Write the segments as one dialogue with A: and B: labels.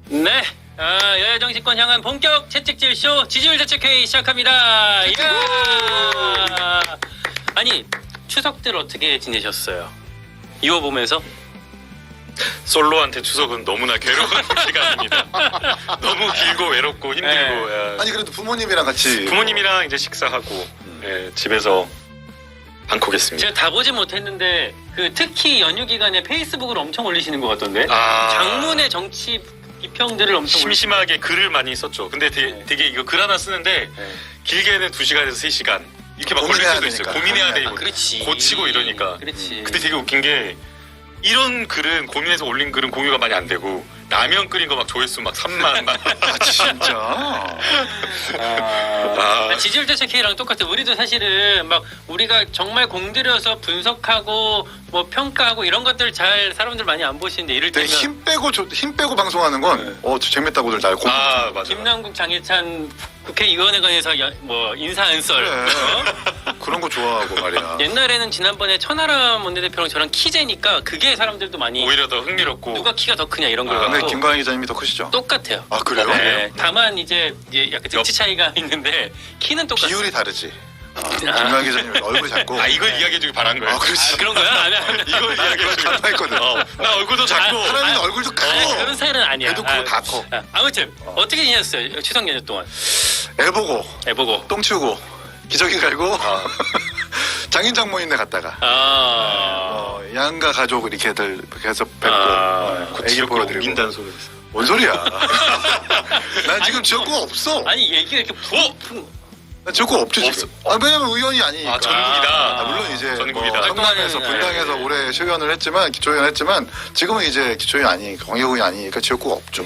A: 네, 여야 정치권 향한 본격 채찍질 쇼 지지율 대책회의 시작합니다. 이야! 아니 추석들 어떻게 지내셨어요? 이거 보면서
B: 솔로한테 추석은 너무나 괴로운 시간입니다. 너무 길고 외롭고 힘들고. 야.
C: 아니 그래도 부모님이랑 같이
B: 부모님이랑 이제 식사하고 예, 집에서 방콕했습니다.
A: 제가 다 보지 못했는데 그 특히 연휴 기간에 페이스북을 엄청 올리시는 것 같던데.
B: 아,
A: 장문의 정치 비평들을 엄청
B: 심심하게 글을 많이 썼죠. 근데 되게 이거 글 하나 쓰는데
A: 네.
B: 길게는 2시간에서 3시간 이렇게 막 걸릴
C: 고민해야
B: 때도 있어요.
C: 되니까.
B: 고민해야 되고
A: 그렇지.
B: 고치고 이러니까.
A: 그렇지.
B: 근데 되게 웃긴 게 이런 글은 고민해서 올린 글은 공유가 많이 안 되고 라면 끓인 거 막 조회수 막 3만 막.
C: 아 진짜
A: 지지율 대책회의랑 똑같아. 우리도 사실은 막 우리가 정말 공들여서 분석하고 뭐 평가하고 이런 것들 잘 사람들 많이 안 보시는데 이럴
C: 되게
A: 때는
C: 힘 빼고 방송하는 건 재밌다고들 날 고마.
B: 아 맞아.
A: 김남국 장해찬 국회의원회관에서 뭐 인사 안 썰.
C: 그래. 그런 거 좋아하고 말이야.
A: 옛날에는 지난번에 천하람 원내대표랑 저랑 키재니까 그게 사람들도 많이
B: 오히려 더 흥미롭고.
A: 누가 키가 더 크냐 이런 걸
C: 근데
A: 갖고
C: 김광희 기자님이 더 크시죠?
A: 똑같아요.
C: 아 그래요?
A: 네. 다만 이제 약간 등치 차이가 있는데 키는 똑같아요.
C: 비율이 다르지. 김광희 기자님 얼굴 작고.
B: 아 이걸 이야기해주길 바란 거예요.
C: 아 그렇지.
A: 그런 거야? 아니야.
B: 이걸 이야기해주길.
C: 간파했거든.
B: 나 얼굴도 작고.
C: 사람이 얼굴도 커.
A: 그런 스타일은 아니야.
C: 배도 크고 다 커.
A: 아무튼 어떻게 지냈어요? 추석 연휴 동안.
C: 애 보고
A: 애 보고.
C: 똥 치우고 기저귀 갈고
B: 아.
C: 장인 장모님네 갔다가 양가 가족 이렇게들 계속 뵙고 애기
B: 지역구
C: 보러 드리고.
B: 옮긴다는 소리.
C: 뭔 소리야? 난 지금 지역구가 없어.
A: 아니 얘기가 이렇게
C: 난 지역구가 없지
B: 없어.
C: 지금. 왜냐면 의원이 아니니까.
B: 아 전국이다.
C: 물론 이제
B: 전국이다.
C: 뭐 성남에서
A: 활동하는,
C: 분당에서 올해 시의원을 했지만 기초의원 했지만 지금은 이제 기초의원 아니니까 광역의원이 아니니까 지역구가 없죠.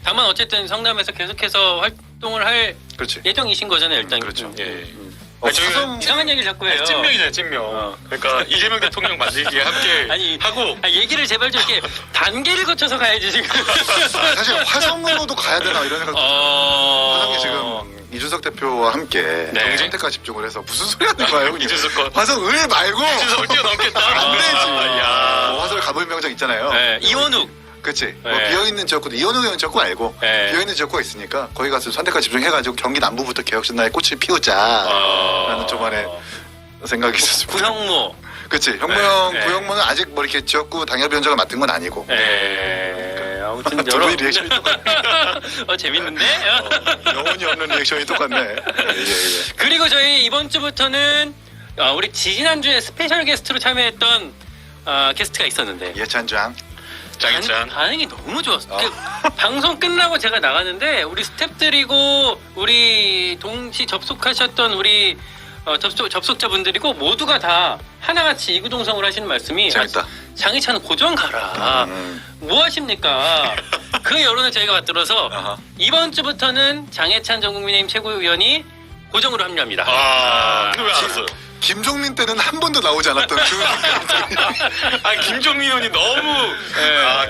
A: 다만 어쨌든 성남에서 계속해서 활동을 할
C: 그렇지.
A: 예정이신 거잖아요. 일단.
C: 그렇죠.
B: 예.
C: 어,
B: 저희는
C: 사성
A: 이상한 얘기를 자꾸 해요.
B: 찐명이잖아요, 찐명. 그러니까 이재명 대통령 만들기에 함께
A: 아니,
B: 하고.
A: 얘기를 제발 좀 이렇게 단계를 거쳐서 가야지 지금.
C: 사실 화성으로도 가야 되나 이런 생각. 화성이
A: 어...
C: 지금 이준석 대표와 함께
A: 네.
C: 선택과 집중을 해서 무슨 소리 하는 거예요?
B: 이준석 건.
C: 화성을 말고
B: 이준석을 뛰어넘겠다.
C: 안 되지.
B: 야.
C: 뭐 화성 가보명장 있잖아요.
A: 네, 이원욱.
C: 그치. 뭐
A: 네.
C: 비어있는 지역구도 이원우 의원 지역구 알고
A: 네.
C: 비어있는 지역구가 있으니까 거기 가서 선택과 집중해가지고 경기 남부부터 개혁신당의 꽃을 피우자 라는 저만의 생각이 있었습니다.
A: 구형모.
C: 그치. 형모형
A: 네.
C: 구형모는 아직 뭐 이렇게 지역구 당협위원장을 맡은 건 아니고
A: 아무튼
C: 두 분이 리액션이 똑같네.
A: 재밌는데?
C: 영혼이 없는 리액션이 똑같네. 예.
A: 그리고 저희 이번 주부터는 우리 지난주에 스페셜 게스트로 참여했던 게스트가 있었는데
C: 예찬장
B: 장인찬.
A: 반응이 너무 좋았어. 방송 끝나고 제가 나갔는데 우리 스태프들이고 우리 동시 접속하셨던 우리 접속자분들이고 모두가 다 하나같이 이구동성으로 하시는 말씀이
C: 재밌다.
A: 장희찬은 고정 가라. 뭐 하십니까? 그 여론을 저희가 받들어서
B: 아하.
A: 이번 주부터는 장혜찬 전국민의힘 최고위원이 고정으로 합류합니다.
B: 근데 왜 안 왔어요?
C: 김종민 때는 한 번도 나오지 않았던
B: 김종민 의원이 너무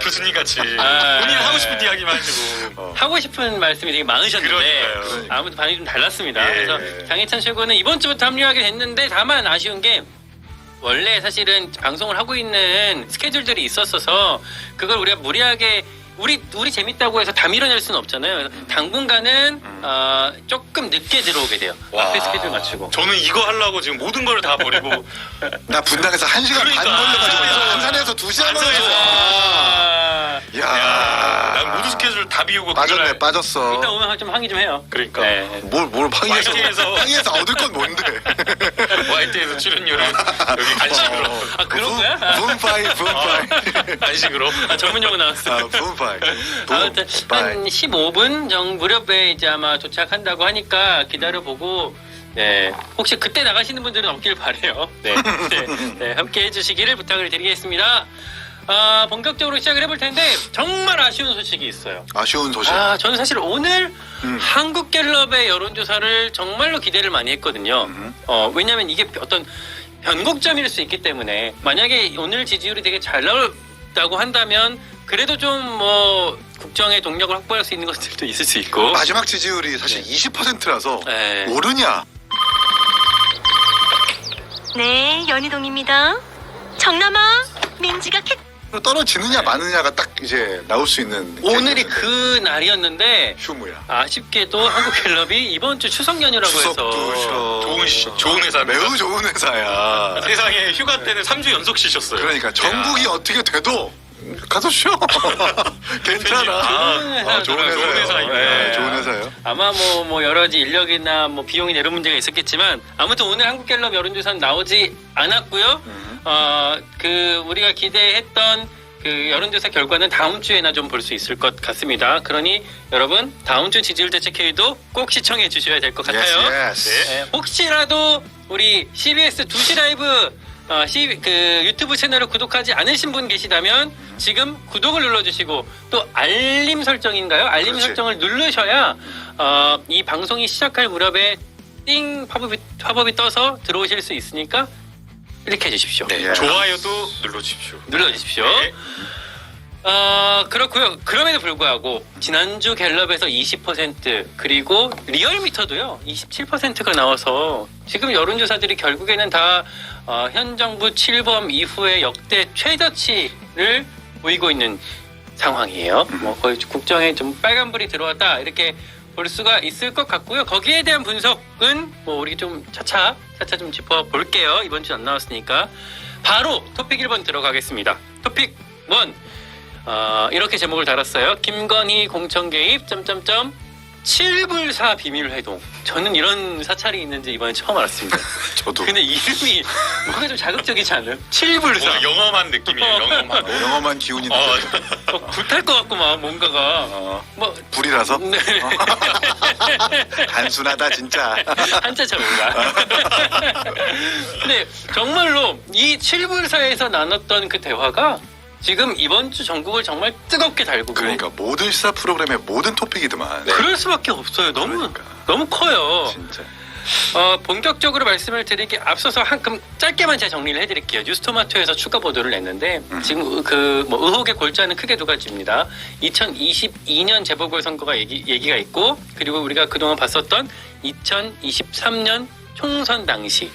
B: 교수님 같이 본인 하고 싶은 이야기만 하시고.
A: 하고 싶은 말씀이 되게 많으셨는데
B: 그러니까요.
A: 아무튼 반응이 좀 달랐습니다.
B: 예.
A: 그래서 장혜찬 최고는 이번 주부터 합류하게 됐는데 다만 아쉬운 게 원래 사실은 방송을 하고 있는 스케줄들이 있었어서 그걸 우리가 무리하게 우리 재밌다고 해서 다 밀어낼 수는 없잖아요. 당분간은 조금 늦게 들어오게 돼요. 앞에 스케줄 맞추고.
B: 저는 이거 하려고 지금 모든 걸 다 버리고
C: 나 분당에서 1시간 반
B: 그러니까.
C: 걸려가지고
B: 안산에서.
C: 안산에서 2시간
B: 안산에서.
C: 걸려서
B: 난 모든 스케줄 다 비우고
C: 빠졌네
B: 그날-
C: 빠졌어.
A: 이따 오면 좀 항의 좀 해요.
B: 그러니까
A: 네.
C: 뭘 항의해서
B: YT에서.
C: 항의해서 얻을 건 뭔데?
B: YT에서 출연료를 여기 간식으로
A: 그런 거야?
C: 분파이
B: 간식으로
A: 전문 용어 나왔어.
C: 분파이
A: 아무튼 한 15분 무렵에 이제 아마 도착한다고 하니까 기다려보고 네 혹시 그때 나가시는 분들은 없길 바래요. 네, 함께 해주시기를 부탁을 드리겠습니다. 본격적으로 시작을 해볼 텐데 정말 아쉬운 소식이 있어요.
C: 아쉬운 소식.
A: 저는 사실 오늘 한국갤럽의 여론조사를 정말로 기대를 많이 했거든요. 왜냐하면 이게 어떤 변곡점일 수 있기 때문에 만약에 오늘 지지율이 되게 잘 나온다고 한다면 그래도 좀 뭐 국정의 동력을 확보할 수 있는 것들도 있을 수 있고.
C: 마지막 지지율이 사실 20%라서
A: 네.
C: 오르냐?
D: 네, 연희동입니다. 정남아, 민지가
C: 떨어지느냐 마느냐가 딱 이제 나올 수 있는
A: 오늘이
C: 계기였는데.
A: 그 날이었는데
C: 휴무야.
A: 아쉽게도 한국갤럽이 이번 주 추석 연휴라고
C: 추석도
A: 해서
C: 쉬어.
B: 좋은 회사
C: 매우 좋은 회사야.
B: 세상에 휴가 때는 3주 연속 쉬셨어요.
C: 그러니까 전국이 어떻게 돼도 가서 쉬어. 괜찮아.
A: 좋은 회사더라고요.
C: 좋은 회사예요.
B: 네.
C: 좋은 회사예요.
A: 아마 뭐 여러 가지 인력이나 뭐 비용이나 이런 문제가 있었겠지만 아무튼 오늘 한국갤럽 여론조사는 나오지 않았고요. 그 우리가 기대했던 그 여론조사 결과는 다음 주에나 좀 볼 수 있을 것 같습니다. 그러니 여러분 다음 주 지지율 대책 회의도 꼭 시청해 주셔야 될 것 같아요.
C: Yes, yes.
A: 네, 혹시라도 우리 CBS 2시 라이브 그 유튜브 채널을 구독하지 않으신 분 계시다면 지금 구독을 눌러주시고 또 알림 설정인가요? 알림
C: 그렇지.
A: 설정을 누르셔야 이 방송이 시작할 무렵에 띵 팝업이 떠서 들어오실 수 있으니까 클릭해 주십시오.
B: 네,
C: 예.
B: 좋아요도 눌러주십시오.
A: 눌러주십시오.
B: 네.
A: 그렇고요. 그럼에도 불구하고 지난주 갤럽에서 20% 그리고 리얼미터도요 27%가 나와서 지금 여론조사들이 결국에는 다 현 정부 출범 이후에 역대 최저치를 보이고 있는 상황이에요. 뭐 거의 국정에 좀 빨간불이 들어왔다 이렇게 볼 수가 있을 것 같고요. 거기에 대한 분석은 뭐 우리 좀 차차 좀 짚어볼게요. 이번 주 안 나왔으니까 바로 토픽 1번 들어가겠습니다. 토픽 1 이렇게 제목을 달았어요. 김건희 공천 개입 7불사 비밀회동. 저는 이런 사찰이 있는지 이번에 처음 알았습니다.
C: 저도
A: 근데 이름이 뭔가 좀 자극적이지 않아요? 7불사.
B: 뭔가 영험한 느낌이에요. 영험한.
C: 영험한 기운이 느껴져.
A: 불탈 것 같고 막 뭔가가 뭐
C: 불이라서
A: 네.
C: 단순하다 진짜.
A: 한자 적은가. 근데 정말로 이 7불사에서 나눴던 그 대화가 지금 이번 주 전국을 정말 뜨겁게 달구고
C: 그러니까 모든 시사 프로그램의 모든 토픽이더만.
A: 그럴 수밖에 없어요.
C: 그러니까.
A: 너무 커요.
C: 진짜.
A: 본격적으로 말씀을 드리기 앞서서 그럼 짧게만 제가 정리를 해드릴게요. 뉴스토마토에서 추가 보도를 냈는데 지금 그 뭐 의혹의 골자는 크게 두 가지입니다. 2022년 재보궐선거가 얘기가 있고 그리고 우리가 그동안 봤었던 2023년 총선 당시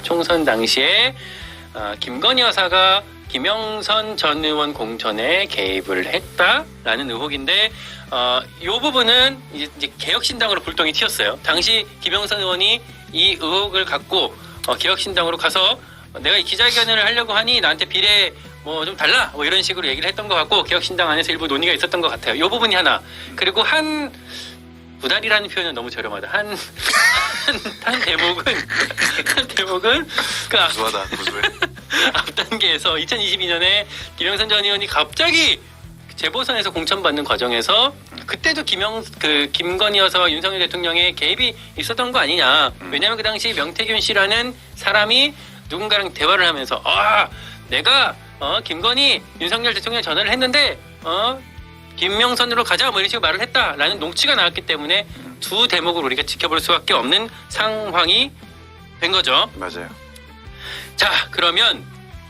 A: 총선 당시에 김건희 여사가 김영선 전 의원 공천에 개입을 했다라는 의혹인데 이 부분은 이제 개혁신당으로 불똥이 튀었어요. 당시 김영선 의원이 이 의혹을 갖고 개혁신당으로 가서 내가 이 기자회견을 하려고 하니 나한테 비례 뭐 좀 달라 뭐 이런 식으로 얘기를 했던 것 같고 개혁신당 안에서 일부 논의가 있었던 것 같아요. 이 부분이 하나. 그리고 한 부달이라는 표현은 너무 저렴하다. 한 대목은 그
C: 구수하다 구수해.
A: 앞 단계에서 2022년에 김영선 전 의원이 갑자기 재보선에서 공천받는 과정에서 그때도 김건희 여사와 윤석열 대통령의 개입이 있었던 거 아니냐. 왜냐하면 그 당시 명태균 씨라는 사람이 누군가랑 대화를 하면서 내가 김건희 윤석열 대통령 전화를 했는데 김명선으로 가자 뭐 이런 식으로 말을 했다라는 녹취가 나왔기 때문에 두 대목을 우리가 지켜볼 수밖에 없는 상황이 된 거죠.
C: 맞아요.
A: 자, 그러면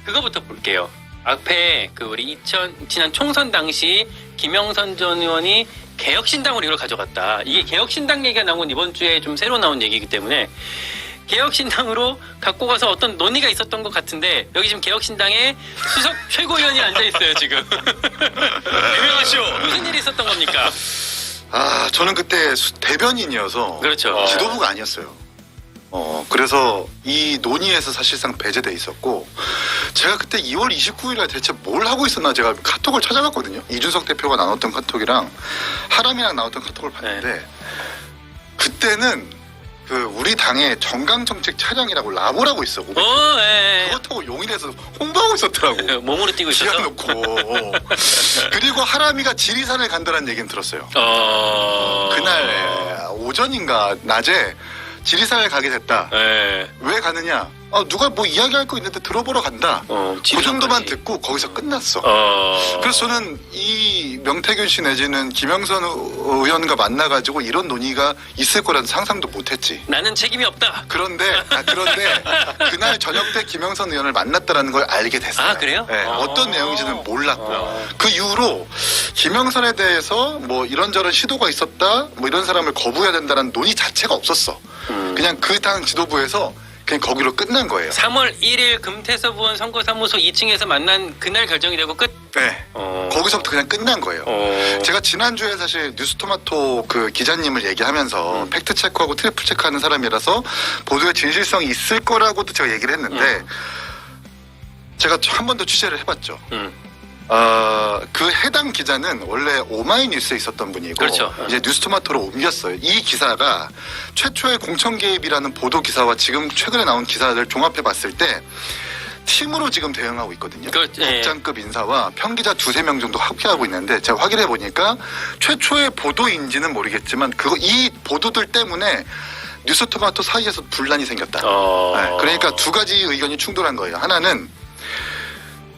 A: 그거부터 볼게요. 앞에 우리 지난 총선 당시 김영선 전 의원이 개혁신당으로 이걸 가져갔다. 이게 개혁신당 얘기가 나온 건 이번 주에 좀 새로 나온 얘기이기 때문에 개혁신당으로 갖고 가서 어떤 논의가 있었던 것 같은데 여기 지금 개혁신당에 수석 최고위원이 앉아있어요 지금.
B: 유명하시오.
A: 무슨 일이 있었던 겁니까?
C: 저는 그때 대변인이어서
A: 그렇죠.
C: 지도부가 아니었어요. 그래서 이 논의에서 사실상 배제돼 있었고 제가 그때 2월 29일에 대체 뭘 하고 있었나 제가 카톡을 찾아봤거든요. 이준석 대표가 나눴던 카톡이랑 하람이랑 나눴던 카톡을 봤는데 그때는 우리 당의 정강정책 차량이라고 라보라고 있어.
A: 예.
C: 그거 타고 용인에서 홍보하고 있었더라고.
A: 몸으로 뛰고 있었어?
C: 지어놓고. 그리고 하람이가 지리산을 간다는 얘기는 들었어요. 그날 오전인가 낮에 지리산을 가게 됐다.
A: 네.
C: 왜 가느냐? 누가 뭐 이야기할 거 있는데 들어보러 간다. 그 정도만 듣고 거기서 끝났어. 그래서 저는 이 명태균 씨 내지는 김영선 의원과 만나가지고 이런 논의가 있을 거라는 상상도 못했지.
A: 나는 책임이 없다.
C: 그런데 그날 저녁 때 김영선 의원을 만났다라는 걸 알게 됐어요.
A: 그래요?
C: 네, 어떤 내용인지는 몰랐고 그 이후로 김영선에 대해서 뭐 이런저런 시도가 있었다, 뭐 이런 사람을 거부해야 된다는 논의 자체가 없었어. 그냥 그 당 지도부에서 그냥 거기로 끝난 거예요.
A: 3월 1일 금태섭 의원 선거사무소 2층에서 만난 그날 결정이 되고 끝.
C: 네. 거기서부터 그냥 끝난 거예요. 제가 지난주에 사실 뉴스토마토 그 기자님을 얘기하면서 팩트 체크하고 트리플 체크하는 사람이라서 보도의 진실성이 있을 거라고도 제가 얘기를 했는데 제가 한 번 더 취재를 해봤죠. 그 해당 기자는 원래 오마이뉴스에 있었던 분이고
A: 그렇죠.
C: 이제 뉴스토마토로 옮겼어요. 이 기사가 최초의 공천 개입이라는 보도 기사와 지금 최근에 나온 기사들 종합해 봤을 때 팀으로 지금 대응하고 있거든요.
A: 예.
C: 국장급 인사와 평기자 2-3명 정도 함께하고 있는데 제가 확인해 보니까 최초의 보도인지는 모르겠지만 이 보도들 때문에 뉴스토마토 사이에서 분란이 생겼다. 네, 그러니까 두 가지 의견이 충돌한 거예요. 하나는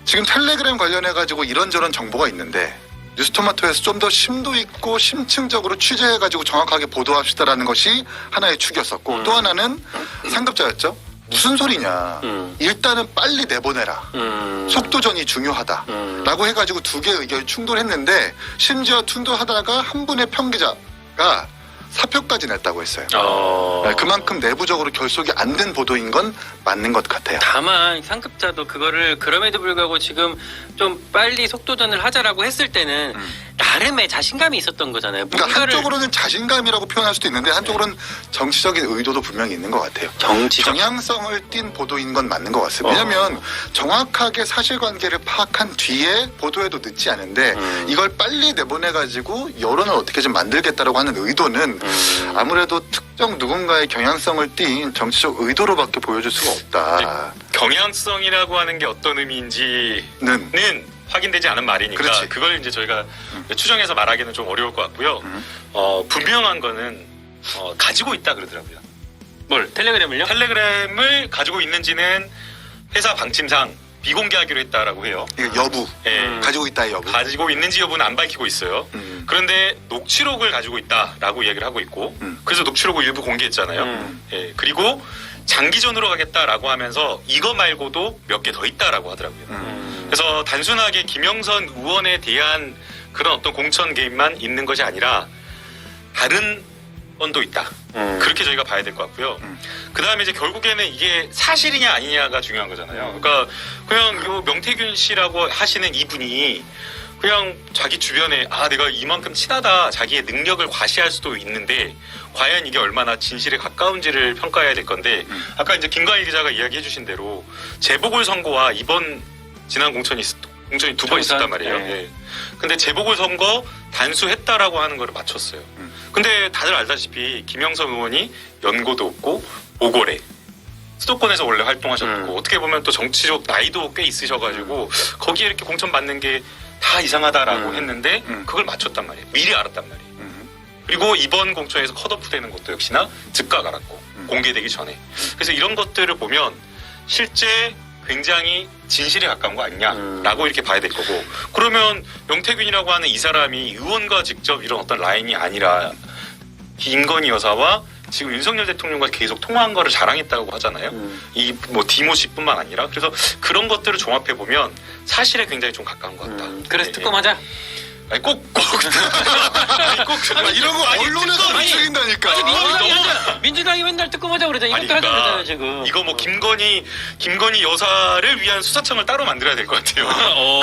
C: 지금 텔레그램 관련해가지고 이런저런 정보가 있는데 뉴스토마토에서 좀 더 심도 있고 심층적으로 취재해가지고 정확하게 보도합시다라는 것이 하나의 축이었었고 또 하나는 상급자였죠. 무슨 소리냐. 일단은 빨리 내보내라. 속도전이 중요하다. 라고 해가지고 두 개의 의견이 충돌했는데 심지어 충돌하다가 한 분의 평기자가 사표까지 냈다고 했어요. 네, 그만큼 내부적으로 결속이 안 된 보도인 건 맞는 것 같아요.
A: 다만 상급자도 그거를 그럼에도 불구하고 지금 좀 빨리 속도전을 하자라고 했을 때는 나름의 자신감이 있었던 거잖아요.
C: 그러니까 한쪽으로는 자신감이라고 표현할 수도 있는데 한쪽으로는 정치적인 의도도 분명히 있는 것 같아요. 경향성을 띈 보도인 건 맞는 것 같습니다. 왜냐하면 정확하게 사실관계를 파악한 뒤에 보도에도 늦지 않은데 이걸 빨리 내보내가지고 여론을 어떻게 좀 만들겠다라고 하는 의도는 아무래도 특정 누군가의 경향성을 띈 정치적 의도로밖에 보여줄 수가 없다.
B: 경향성이라고 하는 게 어떤 의미인지는 확인되지 않은 말이니까
C: 그렇지.
B: 그걸 이제 저희가 추정해서 말하기는 좀 어려울 것 같고요. 분명한 거는 가지고 있다 그러더라고요.
A: 뭘? 텔레그램을요?
B: 텔레그램을 가지고 있는지는 회사 방침상 비공개하기로 했다라고 해요.
C: 여부.
B: 예.
C: 가지고 있다의 여부.
B: 가지고 있는지 여부는 안 밝히고 있어요. 그런데 녹취록을 가지고 있다라고 얘기를 하고 있고 그래서 녹취록을 일부 공개했잖아요. 예. 그리고 장기전으로 가겠다라고 하면서 이거 말고도 몇 개 더 있다라고 하더라고요. 그래서 단순하게 김영선 의원에 대한 그런 어떤 공천 개입만 있는 것이 아니라 다른 건도 있다. 그렇게 저희가 봐야 될 것 같고요. 그 다음에 이제 결국에는 이게 사실이냐 아니냐가 중요한 거잖아요. 그러니까 그냥 요 명태균 씨라고 하시는 이분이 그냥 자기 주변에 내가 이만큼 친하다 자기의 능력을 과시할 수도 있는데 과연 이게 얼마나 진실에 가까운지를 평가해야 될 건데 아까 이제 김관일 기자가 이야기해 주신 대로 재보궐선거와 이번 지난 공천이 두 번 있었단 말이에요.
A: 네.
B: 예. 근데 재보궐선거 단수했다라고 하는 거를 맞췄어요. 근데 다들 알다시피 김영선 의원이 연고도 없고 오골에 수도권에서 원래 활동하셨고 어떻게 보면 또 정치적 나이도 꽤 있으셔가지고 거기에 이렇게 공천 받는 게 다 이상하다라고 했는데 그걸 맞췄단 말이에요. 미리 알았단 말이에요. 그리고 이번 공천에서 컷오프 되는 것도 역시나 즉각 알았고 공개되기 전에. 그래서 이런 것들을 보면 실제 굉장히 진실에 가까운 거 아니냐라고 이렇게 봐야 될 거고 그러면 명태균이라고 하는 이 사람이 의원과 직접 이런 어떤 라인이 아니라 김건희 여사와 지금 윤석열 대통령과 계속 통화한 거를 자랑했다고 하잖아요. 이 뭐 디모 씨뿐만 아니라 그래서 그런 것들을 종합해 보면 사실에 굉장히 좀 가까운 것 같다.
A: 그래서
B: 네,
A: 특검하자.
B: 아니 꼭 이런 거
C: 언론에서 움직인다니까.
A: 민주당이 맨날 특검하자 그러잖아.
B: 아니,
A: 이것도 하자
B: 그러니까
A: 그러잖아요 지금.
B: 이거 뭐 김건희 여사를 위한 수사청을 따로 만들어야 될 것 같아요.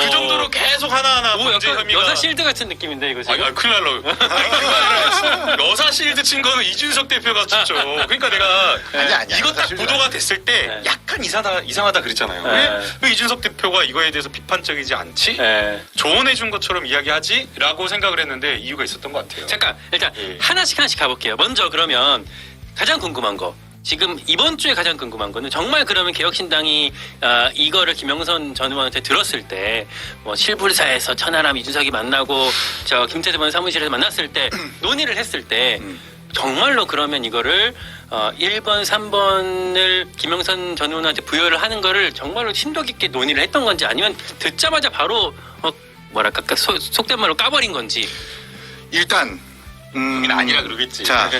B: 그 정도로 계속 하나하나 범죄
A: 약간
B: 혐의가
A: 여사 실드 같은 느낌인데 이거 지금.
B: 큰일 날라. 그거 아니라 여사 실드 친 거는 이준석 대표가 쳤죠. 그러니까 내가
C: 아니야.
B: 이거 딱
C: 사실
B: 보도가 됐을 때 약간 이상하다 그랬잖아요. 왜 이준석 대표가 이거에 대해서 비판적이지 않지?
A: 네.
B: 조언해 준 것처럼 이야기하지라고 생각을 했는데 이유가 있었던 것 같아요.
A: 잠깐 일단
B: 예.
A: 하나씩 가볼게요. 먼저 그러면 가장 궁금한 거. 지금 이번 주에 가장 궁금한 거는 정말 그러면 개혁신당이 이거를 김영선 전 의원한테 들었을 때 뭐 실불사에서 천하람 이준석이 만나고 저 김태섭 의원 사무실에서 만났을 때 논의를 했을 때 정말로 그러면 이거를 1번, 3번을 김영선 전 의원한테 부여를 하는 거를 정말로 심도 깊게 논의를 했던 건지 아니면 듣자마자 바로 뭐랄까 속된 말로 까버린 건지.
C: 일단
B: 아니라 그러겠지.
C: 자,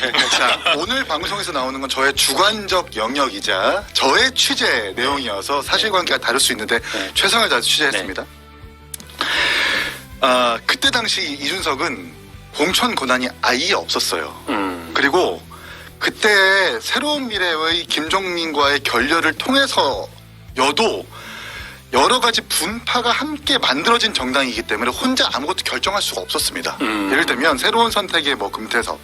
C: 오늘 방송에서 나오는 건 저의 주관적 영역이자 저의 취재 내용이어서 사실관계가 다를 수 있는데 최선을 다해서 취재했습니다. 그때 당시 이준석은 공천 권한이 아예 없었어요. 그리고 그때 새로운 미래의 김종민과의 결렬을 통해서여도 여러 가지 분파가 함께 만들어진 정당이기 때문에 혼자 아무것도 결정할 수가 없었습니다. 예를 들면 새로운 선택의 뭐 금태섭,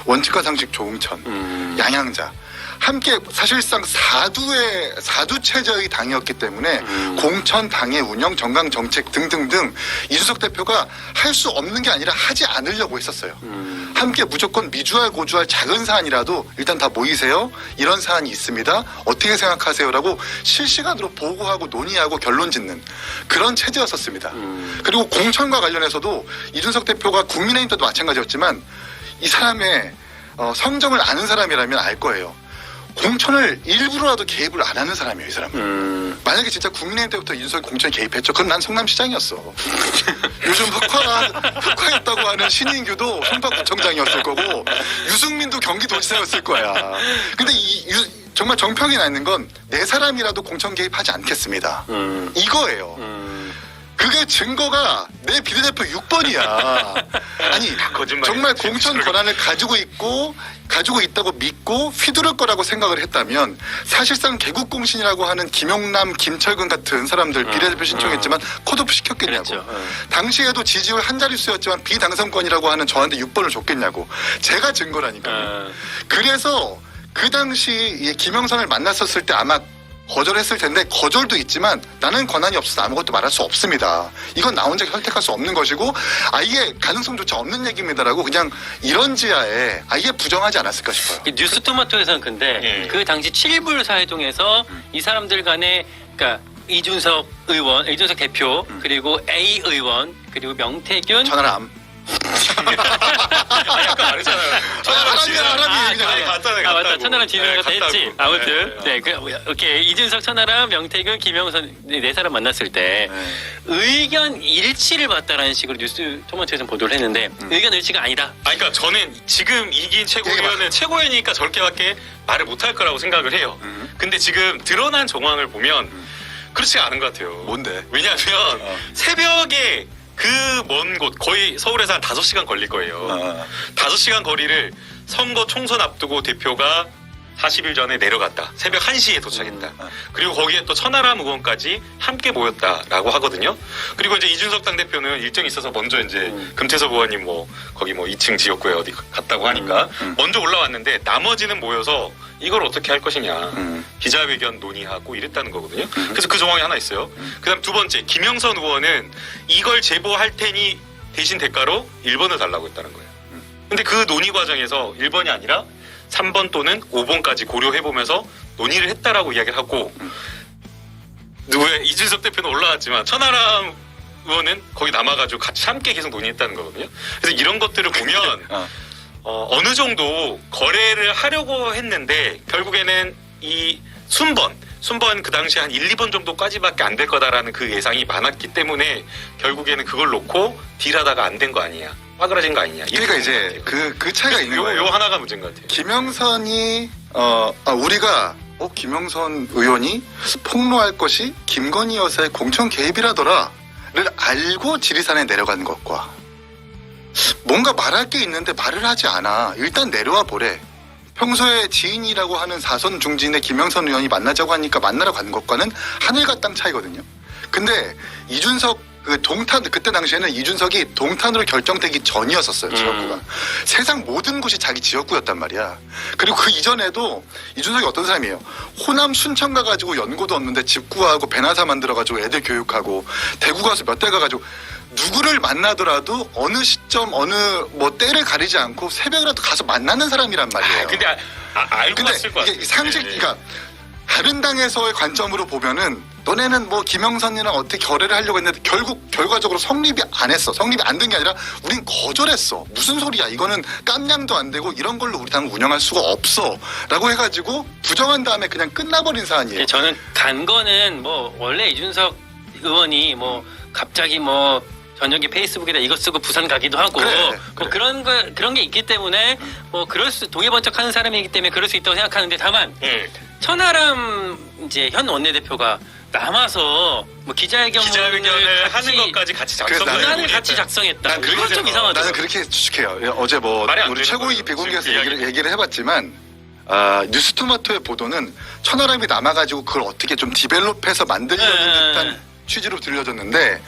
C: 원칙과 상식 조응천, 양양자 함께 사실상 사두 체제의 당이었기 때문에 공천, 당의 운영, 정강 정책 등등등 이준석 대표가 할 수 없는 게 아니라 하지 않으려고 했었어요. 함께 무조건 미주알 고주알 작은 사안이라도 일단 다 모이세요. 이런 사안이 있습니다. 어떻게 생각하세요라고 실시간으로 보고하고 논의하고 결론 짓는 그런 체제였었습니다. 그리고 공천과 관련해서도 이준석 대표가 국민의힘 때도 마찬가지였지만 이 사람의 성정을 아는 사람이라면 알 거예요. 공천을 일부러라도 개입을 안 하는 사람이에요, 이 사람은. 만약에 진짜 국민의힘 때부터 이준석이 공천에 개입했죠. 그럼 난 성남시장이었어. 요즘 흑화했다고 하는 신인규도 송파구청장이었을 거고 유승민도 경기도지사였을 거야. 근데 정말 정평이 나 있는 건 내 사람이라도 공천 개입하지 않겠습니다. 이거예요. 그게 증거가 내 비례대표 6번이야. 아니 정말 공천 권한을 가지고 있다고 믿고 휘두를 거라고 생각을 했다면 사실상 개국공신이라고 하는 김용남, 김철근 같은 사람들 비례대표 신청했지만 컷오프 시켰겠냐고.
A: 그렇죠.
C: 당시에도 지지율 한 자릿수였지만 비당선권이라고 하는 저한테 6번을 줬겠냐고. 제가 증거라니까요. 그래서 그 당시 김영선을 만났었을 때 아마 거절했을 텐데 거절도 있지만 나는 권한이 없어서 아무것도 말할 수 없습니다. 이건 나 혼자 선택할 수 없는 것이고 아예 가능성조차 없는 얘기입니다라고 그냥 이런 지하에 아예 부정하지 않았을까 싶어요.
A: 뉴스토마토에서는 근데 그 당시 7불 사회동에서 이 사람들 간에 그러니까 이준석 의원, 이준석 대표 그리고 A 의원 그리고 명태균
C: 천하람.
B: 아까 말했잖아요.
A: 아 맞다. 천하람 진우가 됐지. 아무튼 이렇게 이준석, 천하람, 명태균, 김영선 네 사람 만났을 때 의견 일치를 봤다라는 식으로 뉴스토마토에서 보도를 했는데 의견 일치가 아니다.
B: 그러니까 저는 지금 이긴 최고위원은 최고위니까 저렇게밖에 말을 못할 거라고 생각을 해요. 근데 지금 드러난 정황을 보면 그렇지 않은 것 같아요.
C: 뭔데?
B: 왜냐하면 새벽에 그 먼 곳 거의 서울에서 한 5시간 걸릴 거예요. 5시간 거리를 선거 총선 앞두고 대표가 40일 전에 내려갔다. 새벽 1시에 도착했다. 그리고 거기에 또 천하람 의원까지 함께 모였다라고 하거든요. 그리고 이제 이준석 당대표는 일정이 있어서 먼저 이제 금태섭 의원님 거기 2층 지역구에 어디 갔다고 하니까 먼저 올라왔는데 나머지는 모여서 이걸 어떻게 할 것이냐 기자회견 논의하고 이랬다는 거거든요. 그래서 그 정황이 하나 있어요. 그다음 두 번째 김영선 의원은 이걸 제보할 테니 대신 대가로 1번을 달라고 했다는 거예요. 근데 그 논의 과정에서 1번이 아니라 3번 또는 5번까지 고려해보면서 논의를 했다라고 이야기를 하고 이준석 대표는 올라왔지만 천하람 의원은 거기 남아가지고 같이 함께 계속 논의했다는 거거든요. 그래서 이런 것들을 보면 어느 정도 거래를 하려고 했는데 결국에는 이 순번 그 당시에 한 1, 2번 정도까지밖에 안 될 거다라는 그 예상이 많았기 때문에 결국에는 그걸 놓고 딜하다가 안 된 거 아니냐. 빠그라진 거 아니냐.
C: 그러니까 이제 그 차이가 있는 거예요.
B: 요 하나가 문제인 것 같아요.
C: 김영선이 우리가 김영선 의원이 폭로할 것이 김건희 여사의 공천 개입이라더라를 알고 지리산에 내려간 것과 뭔가 말할 게 있는데 말을 하지 않아. 일단 내려와 보래. 평소에 지인이라고 하는 사선 중진의 김영선 의원이 만나자고 하니까 만나러 간 것과는 하늘과 땅 차이거든요. 근데 이준석 그때 당시에는 이준석이 동탄으로 결정되기 전이었었어요, 지역구가. 세상 모든 곳이 자기 지역구였단 말이야. 그리고 그 이전에도 이준석이 어떤 사람이에요? 호남 순천 가가지고 연고도 없는데 집 구하고 배나사 만들어가지고 애들 교육하고 대구 가서 몇 대 가가지고 누구를 만나더라도 어느 시점 때를 가리지 않고 새벽이라도 가서 만나는 사람이란 말이에요.
B: 근데 알고 갔을 것 같아요.
C: 이게 그러니까 다른 당에서의 관점으로 보면은 너네는 김영선이랑 어떻게 결의를 하려고 했는데 결과적으로 성립이 안 했어. 성립이 안 된 게 아니라 우린 거절했어. 무슨 소리야. 이거는 깜냥도 안 되고 이런 걸로 우리 당을 운영할 수가 없어. 라고 해가지고 부정한 다음에 그냥 끝나버린 사안이에요.
A: 저는 간 거는 원래 이준석 의원이 갑자기 저녁에 페이스북에다 이거 쓰고 부산 가기도 하고
C: 그래.
A: 그런 게 있기 때문에 동해번쩍하는 사람이기 때문에 그럴 수 있다고 생각하는데 다만 천하람 이제 현 원내대표가 남아서 기자회견을
B: 하는 것까지 같이
A: 문안을 같이 작성했다. 그건 좀 이상하다.
C: 나는 그렇게 추측해요. 어제 우리 최고위 비공개에서 얘기를 해봤지만 뉴스토마토의 보도는 천하람이 남아가지고 그걸 어떻게 좀 디벨롭해서 만들려는 듯한 취지로 들려졌는데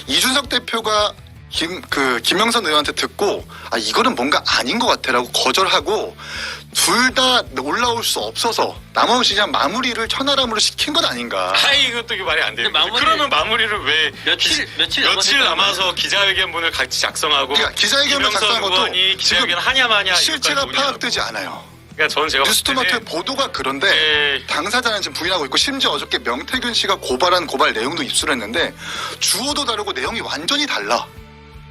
C: 이준석 대표가 김영선 의원한테 듣고 이거는 뭔가 아닌 것 같아라고 거절하고 둘 다 올라올 수 없어서 나머지 그냥 마무리를 천하람으로 시킨 건 아닌가.
B: 이것도 이게 말이 안 돼요.
A: 근데
B: 그러면 마무리를 왜
A: 며칠
B: 남아서 기자회견문을 같이 작성하고
C: 그러니까 기자회견문 작성한 것도
B: 의원이 기자회견 하냐 마냐
C: 실체가
B: 이것까지
C: 파악되지 않아요.
B: 그러니까 저는 제가
C: 뉴스토마토의 보도가 그런데
B: 네.
C: 당사자는 지금 부인하고 있고 심지어 어저께 명태균 씨가 고발한 고발 내용도 입수했는데 주어도 다르고 내용이 완전히 달라.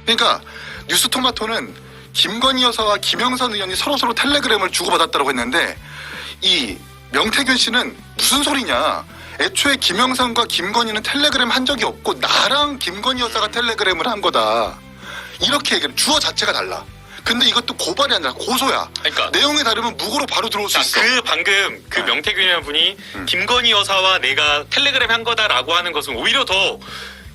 C: 그러니까 뉴스토마토는 김건희 여사와 김영선 의원이 서로 텔레그램을 주고받았다고 했는데 이 명태균 씨는 무슨 소리냐. 애초에 김영선과 김건희는 텔레그램 한 적이 없고 나랑 김건희 여사가 텔레그램을 한 거다. 이렇게 얘기를 주어 자체가 달라. 근데 이것도 고발이 아니라 고소야.
B: 그러니까
C: 내용이 다르면 무고로 바로 들어올 수 있어.
B: 방금 명태균이라는 분이 김건희 여사와 내가 텔레그램 한 거다라고 하는 것은 오히려 더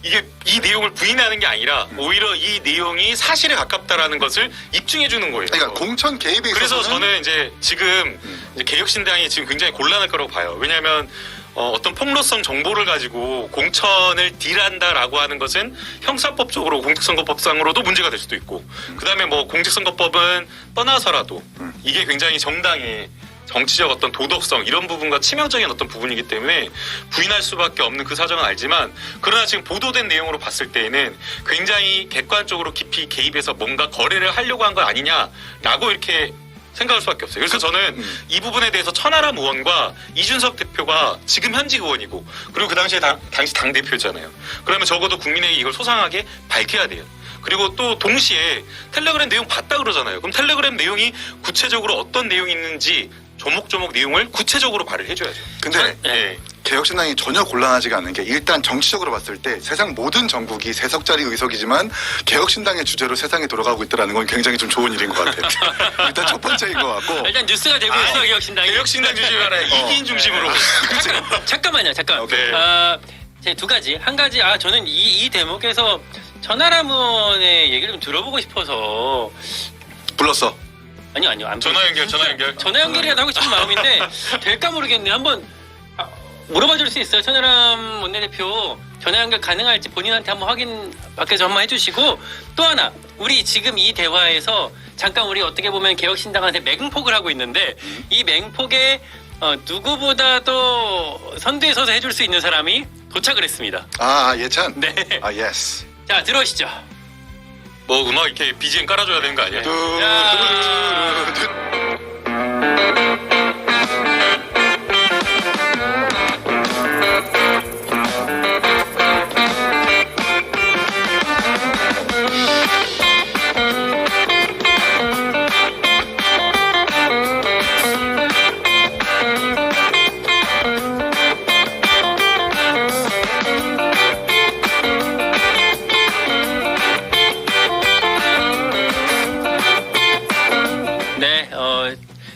B: 이게 이 내용을 부인하는 게 아니라 오히려 이 내용이 사실에 가깝다라는 것을 입증해 주는 거예요.
C: 그러니까 공천 개입에
B: 그래서
C: 있어서는
B: 저는 이제 지금 이제 개혁신당이 지금 굉장히 곤란할 거라고 봐요. 왜냐하면 어떤 폭로성 정보를 가지고 공천을 딜한다라고 하는 것은 형사법적으로 공직선거법상으로도 문제가 될 수도 있고 그다음에 뭐 공직선거법은 떠나서라도 이게 굉장히 정당의 정치적 어떤 도덕성 이런 부분과 치명적인 어떤 부분이기 때문에 부인할 수밖에 없는 그 사정은 알지만 그러나 지금 보도된 내용으로 봤을 때에는 굉장히 객관적으로 깊이 개입해서 뭔가 거래를 하려고 한 거 아니냐라고 이렇게 생각할 수밖에 없어요. 그래서 저는 이 부분에 대해서 천하람 의원과 이준석 대표가 지금 현직 의원이고 그리고 그 당시에 당시 당대표잖아요. 그러면 적어도 국민에게 이걸 소상하게 밝혀야 돼요. 그리고 또 동시에 텔레그램 내용 봤다 그러잖아요. 그럼 텔레그램 내용이 구체적으로 어떤 내용이 있는지 조목조목 내용을 구체적으로 발을 해줘야죠.
C: 근데
B: 네.
C: 개혁신당이 전혀 곤란하지가 않는 게 일단 정치적으로 봤을 때 세상 모든 정국이 3석짜리 의석이지만 개혁신당의 주제로 세상이 돌아가고 있다는 건 굉장히 좀 좋은 일인 것 같아요. 일단 첫 번째인 것 같고.
A: 일단 뉴스가 되고 있어 개혁신당이.
B: 개혁신당 주제가 아니라 이기인 중심으로.
A: 잠깐만요.
B: 네.
A: 제 두 가지. 한 가지 저는 이 대목에서 천하람 의원의 얘기를 좀 들어보고 싶어서
C: 불렀어.
A: 아니요 안
B: 전화 연결.
A: 전화 연결이라도 하고 싶은 마음인데 될까 모르겠네. 한번 물어봐 줄 수 있어요? 천하람 원내대표 전화 연결 가능할지 본인한테 한번 확인 밖에서 한번 해주시고 또 하나 우리 지금 이 대화에서 잠깐 우리 어떻게 보면 개혁신당한테 맹폭을 하고 있는데 이 맹폭에 누구보다도 선두에 서서 해줄 수 있는 사람이 도착을 했습니다.
C: 예찬?
A: 네.
C: 예스.
A: 자 들어오시죠.
B: 뭐 음악 이렇게 BGM 깔아줘야 되는 거 아니야?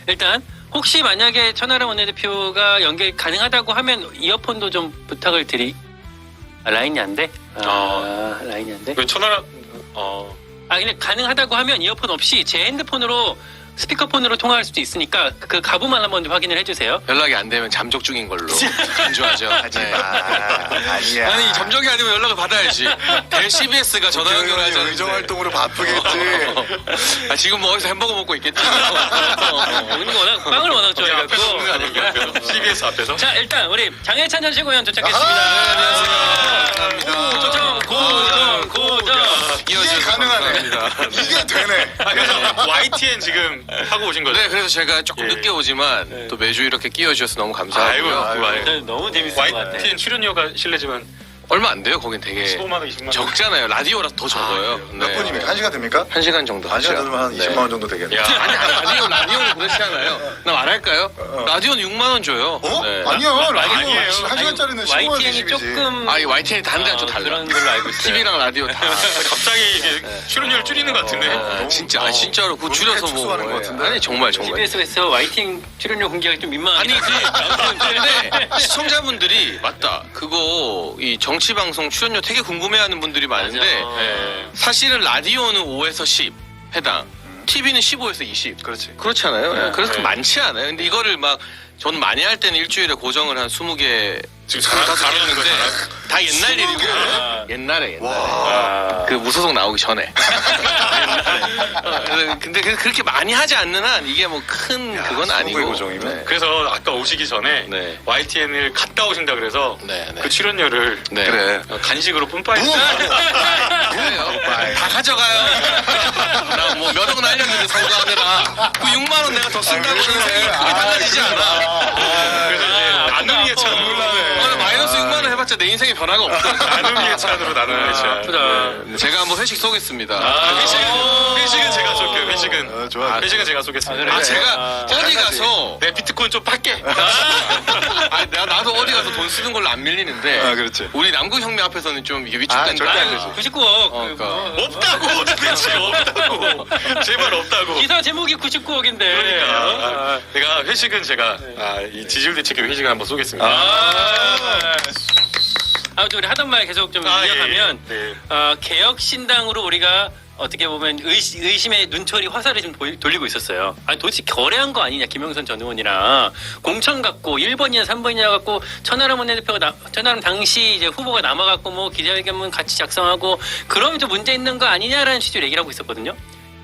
A: 일단 혹시 만약에 천하람 원내대표가 연결 가능하다고 하면 이어폰도 좀 부탁을 라인이 안 돼? 라인이 안 돼?
B: 왜 천하람
A: 근데 가능하다고 하면 이어폰 없이 제 핸드폰으로 스피커폰으로 통화할 수도 있으니까 그 가부만 한번 확인을 해주세요.
D: 연락이 안 되면 잠적 중인 걸로 간주하죠. 네.
C: 아니야.
D: 아니 잠적이 아니면 연락을 받아야지. CBS가 전화 연결하자는데
C: 의정 활동으로 바쁘겠지.
D: 지금 뭐 어디서 햄버거 먹고 있겠지.
A: 먹는 거 빵을 워낙 좋아해갖고.
B: CBS 앞에서.
A: 자 일단 우리 장혜찬 전 최고위원 도착했습니다.
D: 안녕하세요.
A: 고정.
C: 이게 가능하네. 이게 되네.
B: 그래서 YTN 지금 하고 오신 거죠?
D: 네, 그래서 제가 조금
B: 예.
D: 늦게 오지만 또 매주 이렇게 끼워주셔서 너무
B: 아이고,
D: 감사하고요.
A: 너무 재밌을 것 같아.
B: YTN 출연료가 실례지만
D: 얼마 안 돼요. 거긴 되게
B: 15만 원, 20만 원.
D: 적잖아요. 라디오라서 더 적어요.
C: 몇 분입니까? 1시간 됩니까?
D: 1시간 정도
C: 1시간
D: 하죠.
C: 들으면 한 20만 원 정도 되겠네.
B: 야,
D: 라디오는 그렇지 않아요. 나 말할까요? 라디오는 6만 원 줘요. 네.
C: 아니요. 라디오
B: 아니에요.
C: 1시간짜리는 15만 원
A: YTN이 조금
D: 이 YTN이 다른 데랑 좀 달라.
A: 그런 걸로 알고 있어요.
D: TV랑 라디오 다.
B: 갑자기 이게 출연료를 줄이는 것 같은데.
D: 진짜로 그거 줄여서 뭐.
C: 축소하는 것 같은데?
D: 아니 정말.
A: TBS에서 YTN 출연료 공개하기 좀 민망하긴
D: 아니
A: 한데
D: 근데 시청자분들이 맞다. 그거 이 정치 방송 출연료 되게 궁금해하는 분들이 많은데
A: 맞아.
D: 사실은 라디오는 5에서 10 해당. TV는 15에서 20.
C: 그렇지.
D: 그렇잖아요. 그래서
B: 네.
D: 많지 않아요. 근데 이거를 막 저는 많이 할 때는 일주일에 고정을 한 20게
B: 지금 잘하는
D: 했는데 다 옛날 일이고 옛날에
C: 와.
D: 그 무소속 나오기 전에. 근데 그렇게 많이 하지 않는 한 이게 뭐 큰 그건
C: 20의
D: 아니고.
C: 고정이면?
D: 네.
B: 그래서 아까 오시기 전에
D: 네.
B: YTN을 갔다 오신다 그래서
D: 네, 네.
B: 그 출연료를
D: 네.
C: 그래.
B: 간식으로 뿜빠했어요.
D: 그래요. 다 가져가요. 나 뭐 몇 억 날렸는데 선거하느라 그 6만 원 내가 더 쓴다고 인생이 크게 달라지지 않아.
B: 그래서 이제 나눔 예찬으로
D: 마이너스 6만 원 해봤자 내 인생에 변화가 없어.
B: 나눔 예찬으로 나눔 예찬.
A: 아프다.
D: 네. 제가 한번 회식 쏘겠습니다.
B: 회식은 제가 쏠게요. 회식은
C: 좋아.
B: 회식은 제가 쏘겠습니다.
D: 아, 제가 어디 가서
B: 내 비트코인 좀 팔게.
D: 아니, 나도 어디 가서 돈 쓰는 걸로 안 밀리는데
C: 아, 그렇지.
D: 우리 남구 형님 앞에서는 좀 이게
C: 아,
D: 위축된다.
C: 절대 안 되지.
A: 99억.
D: 그러니까.
B: 없다고 도대체 없다고. 제발 없다고.
A: 기사 제목이 99억인데.
B: 그러니까 내가 회식은 제가 이 지지율 대책위 회식을 한번 쏘겠습니다.
A: 아무튼 우리 하던 말 계속 좀
B: 아,
A: 이어가면
B: 예, 네.
A: 개혁신당으로 우리가 어떻게 보면 의심의 눈초리 화살을 좀 돌리고 있었어요. 아니 도대체 결의한 거 아니냐 김영선 전 의원이랑 공천 갖고 1번이냐 3번이냐 갖고 천하람 원내대표가 천하람 당시 이제 후보가 남아갖고 뭐 기자회견문 같이 작성하고 그러면 또 문제 있는 거 아니냐라는 취지로 얘기를 하고 있었거든요.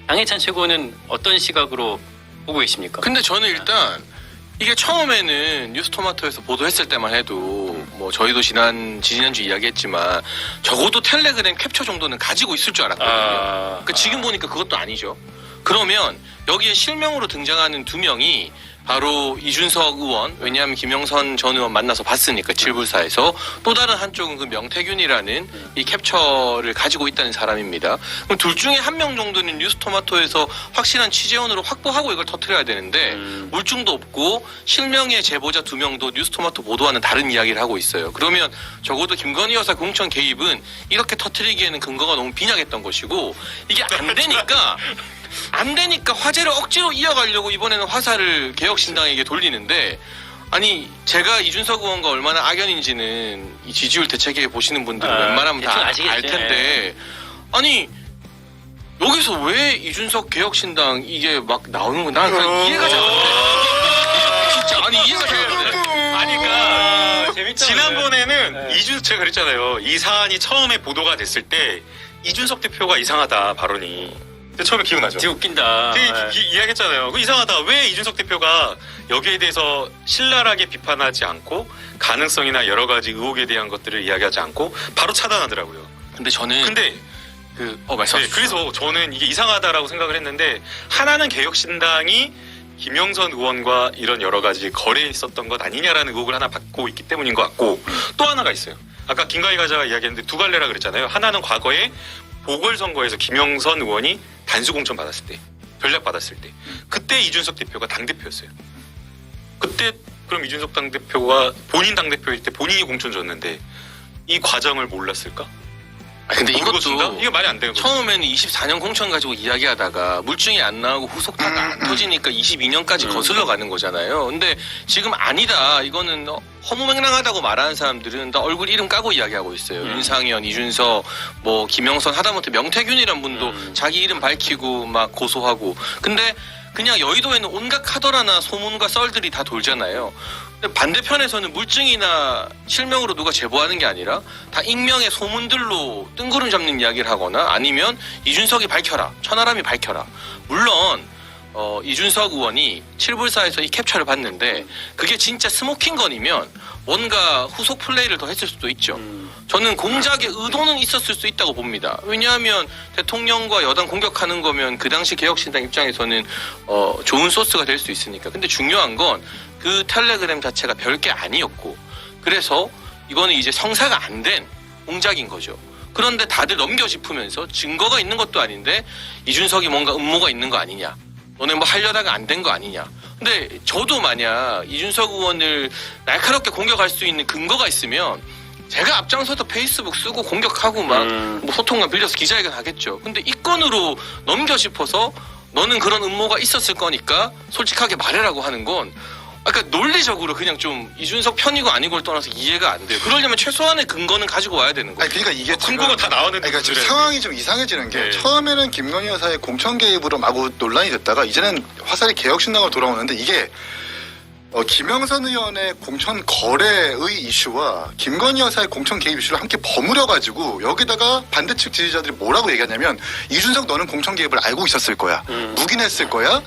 A: 양해찬 최고는 어떤 시각으로 보고 계십니까?
D: 근데 저는 일단 이게 처음에는 뉴스토마토에서 보도했을 때만 해도 뭐 저희도 지난주 이야기했지만 적어도 텔레그램 캡처 정도는 가지고 있을 줄 알았거든요. 지금 보니까 그것도 아니죠. 그러면 여기에 실명으로 등장하는 두 명이 바로 이준석 의원, 왜냐하면 김영선 전 의원 만나서 봤으니까 칠불사에서, 또 다른 한쪽은 그 명태균이라는 이 캡처를 가지고 있다는 사람입니다. 그럼 둘 중에 한 명 정도는 뉴스토마토에서 확실한 취재원으로 확보하고 이걸 터뜨려야 되는데 물증도 없고 실명의 제보자 두 명도 뉴스토마토 보도와는 다른 이야기를 하고 있어요. 그러면 적어도 김건희 여사 공천 개입은 이렇게 터뜨리기에는 근거가 너무 빈약했던 것이고, 이게 안 되니까 화제를 억지로 이어가려고 이번에는 화살을 개혁신당에게 돌리는데, 아니 제가 이준석 의원과 얼마나 악연인지는 이 지지율 대책에 보시는 분들은 웬만하면
A: 대충
D: 다
A: 아시겠지.
D: 알 텐데, 아니 여기서 왜 이준석 개혁신당 이게 막 나오는 거야? 난 이해가 잘 안 돼. 진짜 아니 이해가 잘 안 돼.
B: 아니 그러니까
A: 재밌다.
B: 지난번에는 제가 그랬잖아요. 이 사안이 처음에 보도가 됐을 때 이준석 대표가 이상하다 발언이. 근데 처음에 기억나죠?
A: 되게 웃긴다.
B: 이야기했잖아요. 그 이상하다. 왜 이준석 대표가 여기에 대해서 신랄하게 비판하지 않고 가능성이나 여러 가지 의혹에 대한 것들을 이야기하지 않고 바로 차단하더라고요.
D: 근데 저는
B: 근데
D: 말씀하세요.
B: 그래서 저는 이게 이상하다라고 생각을 했는데, 하나는 개혁신당이 김영선 의원과 이런 여러 가지 거래했었던 것 아니냐라는 의혹을 하나 받고 있기 때문인 것 같고, 또 하나가 있어요. 아까 김가희 가자가 이야기했는데 두 갈래라 그랬잖아요. 하나는 과거에 보궐선거에서 김영선 의원이 단수공천 받았을 때, 전략 받았을 때, 그때 이준석 대표가 당대표였어요. 그때 그럼 이준석 당대표가 본인 당대표일 때 본인이 공천 줬는데 이 과정을 몰랐을까?
D: 근데
B: 모르고
D: 이것도
B: 준다? 이게 말이 안 되는 거죠.
D: 처음에는 24년 공천 가지고 이야기하다가 물증이 안 나오고 후속타가 안 터지니까 22년까지 거슬러 가는 거잖아요. 근데 지금 아니다, 이거는 허무맹랑하다고 말하는 사람들은 다 얼굴 이름 까고 이야기하고 있어요. 윤상현, 이준석, 뭐 김영선, 하다못해 명태균이란 분도 자기 이름 밝히고 막 고소하고. 근데 그냥 여의도에는 온갖 카더라나 소문과 썰들이 다 돌잖아요. 근데 반대편에서는 물증이나 실명으로 누가 제보하는 게 아니라 다 익명의 소문들로 뜬구름 잡는 이야기를 하거나, 아니면 이준석이 밝혀라, 천하람이 밝혀라. 물론 이준석 의원이 칠불사에서 이 캡처를 봤는데 그게 진짜 스모킹건이면 뭔가 후속 플레이를 더 했을 수도 있죠. 저는 공작의 의도는 있었을 수 있다고 봅니다. 왜냐하면 대통령과 여당 공격하는 거면 그 당시 개혁신당 입장에서는 좋은 소스가 될 수 있으니까. 근데 중요한 건 그 텔레그램 자체가 별게 아니었고, 그래서 이거는 이제 성사가 안 된 공작인 거죠. 그런데 다들 넘겨짚으면서 증거가 있는 것도 아닌데 이준석이 뭔가 음모가 있는 거 아니냐, 너네 뭐 하려다가 안 된 거 아니냐. 근데 저도 만약 이준석 의원을 날카롭게 공격할 수 있는 근거가 있으면 제가 앞장서서 페이스북 쓰고 공격하고 막 뭐 소통관 빌려서 기자회견 하겠죠. 근데 이 건으로 넘겨짚어서 너는 그런 음모가 있었을 거니까 솔직하게 말해라고 하는 건 그러니까 논리적으로 그냥 좀 이준석 편이고 아니고를 떠나서 이해가 안 돼요. 그러려면 최소한의 근거는 가지고 와야 되는 거예요.
C: 아니 그러니까 이게
B: 근거가 다 나왔는데
C: 그러니까 지금
B: 그래요.
C: 상황이 좀 이상해지는 게
B: 네.
C: 처음에는 김건희 여사의 공천 개입으로 마구 논란이 됐다가 이제는 화살이 개혁신당으로 돌아오는데 이게 김영선 의원의 공천 거래의 이슈와 김건희 여사의 공천 개입 이슈를 함께 버무려가지고 여기다가 반대측 지지자들이 뭐라고 얘기하냐면 이준석 너는 공천 개입을 알고 있었을 거야. 묵인했을 거야.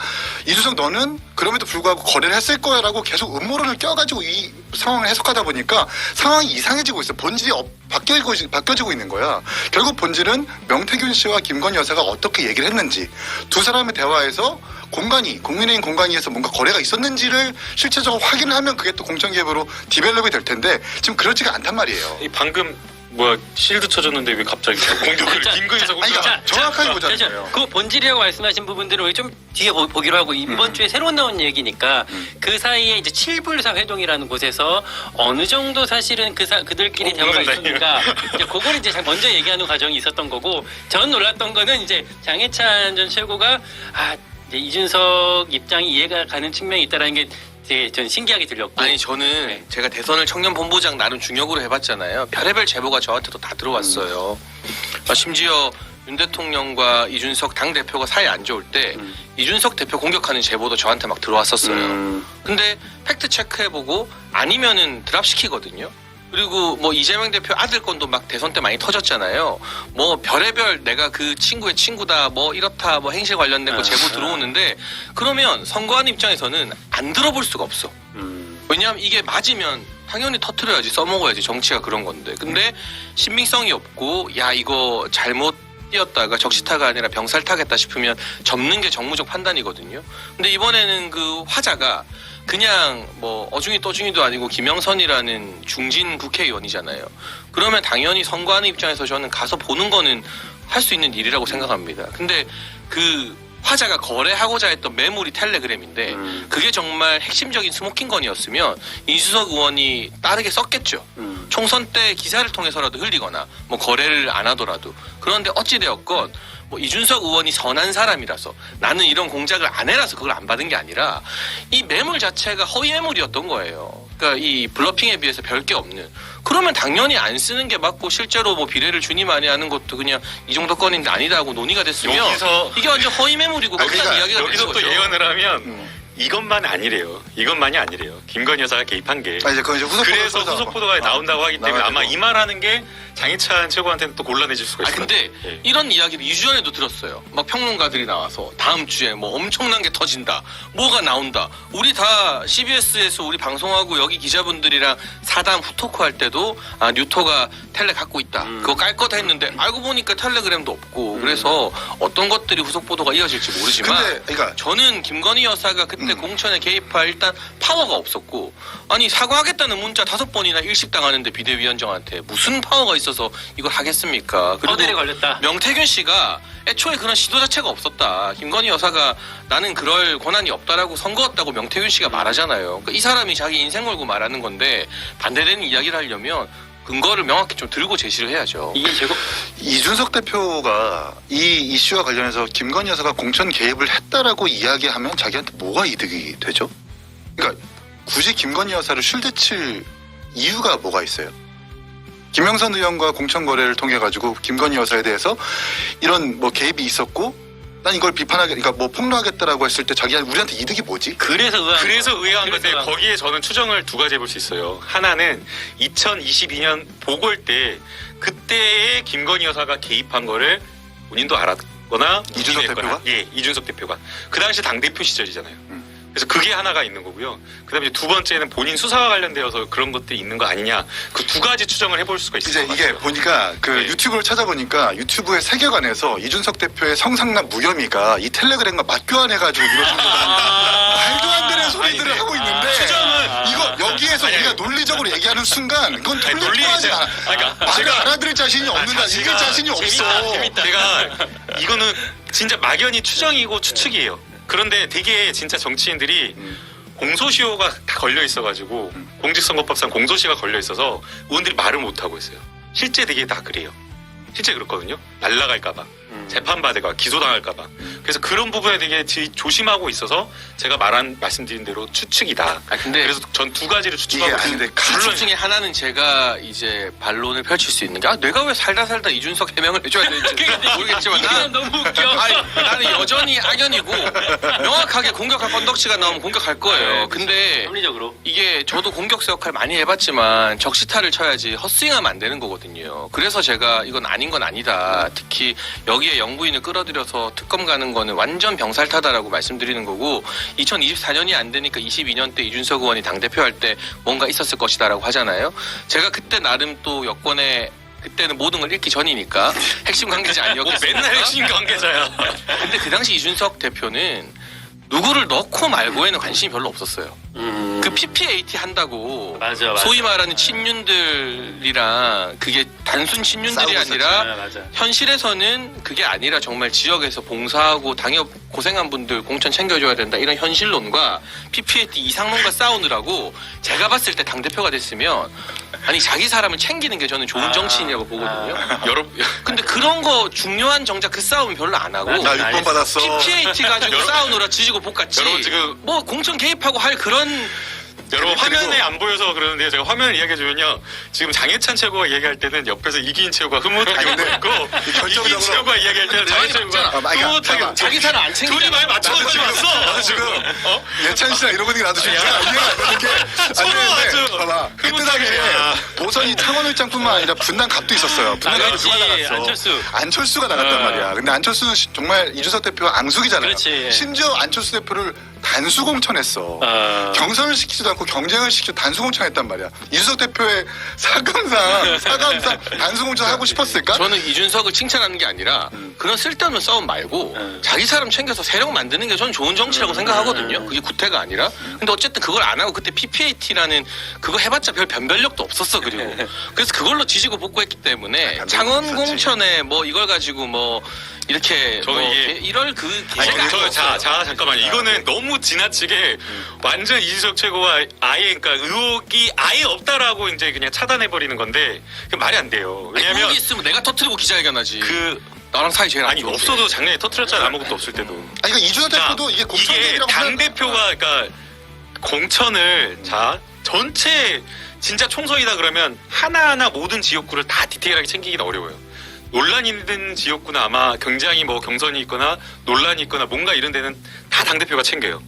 C: 이준석 너는 그럼에도 불구하고 거래를 했을 거야 라고 계속 음모론을 껴가지고 이 상황을 해석하다 보니까 상황이 이상해지고 있어. 본질이 바뀌어지고 있는 거야. 결국 본질은 명태균 씨와 김건희 여사가 어떻게 얘기를 했는지 두 사람의 대화에서 국민의힘 공간위에서 뭔가 거래가 있었는지를 실체적으로 확인을 하면 그게 또 공천 개입으로 디벨롭이 될 텐데 지금 그렇지가 않단 말이에요.
B: 이 방금 실드 쳐줬는데 왜 갑자기 공격을 김근희서
C: 아니, 그러니까 정확하게 보자고요.
A: 그 본질이라고 말씀하신 부분들을 우리 좀 뒤에 보기로 하고 이번 주에 새로 나온 얘기니까 그 사이에 이제 7불사 회동이라는 곳에서 어느 정도 사실은 그들끼리 대화가 있었는가 이제 그걸 이제 먼저 얘기하는 과정이 있었던 거고 전 놀랐던 거는 이제 장해찬 전 최고가 이제 이준석 입장이 이해가 가는 측면이 있다라는 게 되게 전 신기하게 들렸고
D: 아니 저는
A: 네.
D: 제가 대선을 청년본부장 나름 중역으로 해봤잖아요. 별의별 제보가 저한테도 다 들어왔어요. 심지어 윤 대통령과 이준석 당대표가 사이 안 좋을 때 이준석 대표 공격하는 제보도 저한테 막 들어왔었어요. 근데 팩트 체크해보고 아니면은 드랍시키거든요. 그리고 이재명 대표 아들 건도 막 대선 때 많이 터졌잖아요. 별의별 내가 그 친구의 친구다 이렇다 행실 관련된 거 제보 들어오는데 그러면 선거하는 입장에서는 안 들어볼 수가 없어. 왜냐하면 이게 맞으면 당연히 터트려야지 써먹어야지 정치가 그런 건데 근데 신빙성이 없고 야 이거 잘못 뛰었다가 적시타가 아니라 병살타겠다 싶으면 접는 게 정무적 판단이거든요. 근데 이번에는 그 화자가 그냥 어중이 떠중이도 아니고 김영선이라는 중진 국회의원이잖아요. 그러면 당연히 선거하는 입장에서 저는 가서 보는 거는 할 수 있는 일이라고 생각합니다. 근데 그 화자가 거래하고자 했던 매물이 텔레그램인데 그게 정말 핵심적인 스모킹건이었으면 이준석 의원이 빠르게 썼겠죠. 총선 때 기사를 통해서라도 흘리거나 거래를 안 하더라도. 그런데 어찌되었건 이준석 의원이 선한 사람이라서 나는 이런 공작을 안 해라서 그걸 안 받은 게 아니라 이 매물 자체가 허위 매물이었던 거예요. 그러니까 이 블러핑에 비해서 별게 없는. 그러면 당연히 안 쓰는 게 맞고 실제로 비례를 주니마니 하는 것도 그냥 이 정도 건인데 아니다 하고 논의가 됐으면
B: 여기서
D: 이게 완전 허위 매물이고 끝난
C: 그러니까
D: 이야기가 되는
B: 여기서 또
D: 거죠.
B: 예언을 하면 이것만이 아니래요. 이것만이 아니래요. 김건희 여사가 개입한 게.
C: 이제 그건 이제
B: 그래서 후속 보도가 나온다고 하기 때문에 아마 이 말하는 게 장희찬 최고한테는 또 곤란해질 수가 있어요.
D: 근데
B: 예.
D: 이런 이야기를 2주 전에도 들었어요. 평론가들이 나와서 다음 주에 엄청난 게 터진다. 뭐가 나온다. 우리 다 CBS에서 우리 방송하고 여기 기자분들이랑 사담 후토크 할 때도 뉴토가 텔레 갖고 있다. 그거 깔 거다 했는데 알고 보니까 텔레그램도 없고 그래서 어떤 것들이 후속 보도가 이어질지 모르지만
C: 근데 그러니까
D: 저는 김건희 여사가 그때 공천에 개입할 일단 파워가 없었고 아니 사과하겠다는 문자 5번이나 일십당하는데 비대위원장한테 무슨 파워가 있어서 이걸 하겠습니까?
A: 허들에 걸렸다.
D: 명태균 씨가 애초에 그런 시도 자체가 없었다. 김건희 여사가 나는 그럴 권한이 없다라고 선거했다고 명태균 씨가 말하잖아요. 그러니까 이 사람이 자기 인생 걸고 말하는 건데 반대되는 이야기를 하려면 근거를 명확히 좀 들고 제시를 해야죠.
A: 이게 제고
C: 이준석 대표가 이 이슈와 관련해서 김건희 여사가 공천 개입을 했다라고 이야기하면 자기한테 뭐가 이득이 되죠? 그러니까 굳이 김건희 여사를 쉴드칠 이유가 뭐가 있어요? 김영선 의원과 공천 거래를 통해 가지고 김건희 여사에 대해서 이런 개입이 있었고 난 이걸 비판하게 그러니까 폭로하겠다라고 했을 때 우리한테 이득이 뭐지?
A: 그래서
B: 의아한 건데 거기에 저는 추정을 두 가지 해볼 수 있어요. 하나는 2022년 보궐 때 그때의 김건희 여사가 개입한 거를 본인도 알았거나
C: 이준석
B: 부인했거나.
C: 대표가?
B: 예, 이준석 대표가 그 당시 당 대표 시절이잖아요. 그래서 그게 하나가 있는 거고요. 그다음에 두 번째는 본인 수사와 관련되어서 그런 것들이 있는 거 아니냐. 그 두 가지 추정을 해볼 수가 있을
C: 이제
B: 것
C: 이게
B: 같아요.
C: 보니까
B: 네.
C: 유튜브를 찾아보니까 유튜브의 세계관에서 이준석 대표의 성상납 무혐의가 이 텔레그램과 맞교환해가지고 이루어진 말도 안 되는 소리들을
B: 아니,
C: 하고 있는데
B: 추정은
C: 이거 여기에서 우리가 논리적으로 얘기하는 순간 그건 논리하지 않아.
B: 그러니까
C: 말을 알아들을 자신이 없는다. 이게 자신이 없어.
B: 제가 이거는 진짜 막연히 추정이고 추측이에요. 그런데 되게 진짜 정치인들이 공소시효가 다 걸려 있어가지고 공직선거법상 공소시효가 걸려 있어서 의원들이 말을 못 하고 있어요. 실제 되게 다 그래요. 실제 그렇거든요. 날라갈까봐, 재판받을까봐, 기소당할까봐. 그래서 그런 부분에 되게 조심하고 있어서 제가 말씀드린 대로 추측이다.
D: 근데
B: 그래서 전 두 가지를
C: 이게
B: 추측하고
C: 아닌데
D: 추측 중에 하나는 제가 이제 반론을 펼칠 수 있는 게 내가 왜 살다 이준석 해명을 해줘야 되는지 모르겠지만
A: 이게 너무 웃겨.
D: 나는 여전히 악연이고 명확하게 공격할 건덕지가 나오면 공격할 거예요. 근데
A: 합리적으로.
D: 이게 저도 공격수 역할 많이 해봤지만 적시타를 쳐야지 헛스윙하면 안 되는 거거든요. 그래서 제가 이건 아닌 건 아니다. 특히 여기에 영부인을 끌어들여서 특검 가는 거는 완전 병살타다라고 말씀드리는 거고 2024년이 안 되니까 22년 때 이준석 의원이 당대표 할 때 뭔가 있었을 것이다라고 하잖아요. 제가 그때 나름 또 여권에 그때는 모든 걸 잃기 전이니까 핵심 관계자 아니었겠습니까?
B: 맨날 핵심 관계자야.
D: 근데 그 당시 이준석 대표는 누구를 넣고 말고에는 관심이 별로 없었어요. 그 PPAT 한다고
A: 맞아.
D: 소위 말하는 친윤들이랑 그게 단순 친윤들이
C: 싸우고
D: 아니라
A: 맞아.
D: 현실에서는 그게 아니라 정말 지역에서 봉사하고 당협 고생한 분들 공천 챙겨줘야 된다 이런 현실론과 PPAT 이상론과 싸우느라고 제가 봤을 때 당대표가 됐으면 아니 자기 사람을 챙기는 게 저는 좋은 정치인이라고 보거든요. 근데 그런 거 중요한 정작 그 싸움은 별로 안 하고
C: 나 6번 받았어.
D: PPAT 가지고 싸우느라 지지고 볶았지.
B: 여러분 지금
D: 뭐 공천 개입하고 할 그런
B: 여러분
C: 그리고-
B: 화면에 안 보여서 그러는데 제가 화면을 이야기해주면요 지금 장해찬 최고가 얘기할 때는 옆에서 이기인 최고가 흐뭇하게 웃고 있고
C: 결정적으로-
B: 이기인 최고가 이야기할 때는 장해 최고가
C: 그러니까
B: 흐뭇하게 웃고
D: 자기 사람 안 챙기잖아.
B: 둘이 말 맞춰가지고 왔어.
C: 나도 지금 예찬 씨랑 이러고 있는 게 나도 지금 이해가 안 되는 게
B: 서로 아주
C: 봐봐
B: 흐뭇하게.
C: 그때당에 보선이 창원을장뿐만 아니라 분당갑도 있었어요. 분당갑도
A: 나갔지,
C: 누가 나갔어?
A: 안철수.
C: 나갔단
A: 어.
C: 말이야. 근데 안철수는 정말 이준석 대표가 앙숙이잖아요.
A: 그렇지.
C: 심지어 안철수 대표를 단수공천했어. 경선을 시키지도 않고 경쟁을 시키고 단수공천했단 말이야. 이준석 대표의 사감상 단수공천 하고 싶었을까?
D: 저는 이준석을 칭찬하는 게 아니라 그런 쓸데없는 싸움 말고 자기 사람 챙겨서 세력 만드는 게 저는 좋은 정치라고 생각하거든요. 그게 구태가 아니라. 근데 어쨌든 그걸 안 하고 그때 PPAT라는 그거 해봤자 별 변별력도 없었어. 그리고 그래서 그걸로 지지고 복구했기 때문에 창원 공천에 뭐 이걸 가지고 뭐 이렇게
B: 저는
D: 뭐
B: 이게-
D: 이럴 그
B: 아니,
D: 기세가 아니었어요.
B: 잠깐만요. 이거는 너무 지나치게 완전 이준석 최고가 그러니까 의혹이 아예 없다라고 이제 그냥 차단해버리는 건데 그 말이 안 돼요. 왜냐면
D: 의혹이 있으면 내가 터트리고 기자회견하지.
B: 그
D: 나랑 사이 제일 안
B: 아니
D: 좋은데.
B: 없어도 작년에 터트렸잖아 아무것도 없을 때도.
C: 아니 그러니까 이준석 대표도 이게 공천이라고
B: 당 대표가 그러니까 공천을 전체 진짜 총선이다 그러면 하나하나 모든 지역구를 다 디테일하게 챙기기는 어려워요. 논란이 있는 지역구는 아마 굉장히 뭐 경선이 있거나 논란이 있거나 뭔가 이런 데는 다 당대표가 챙겨요.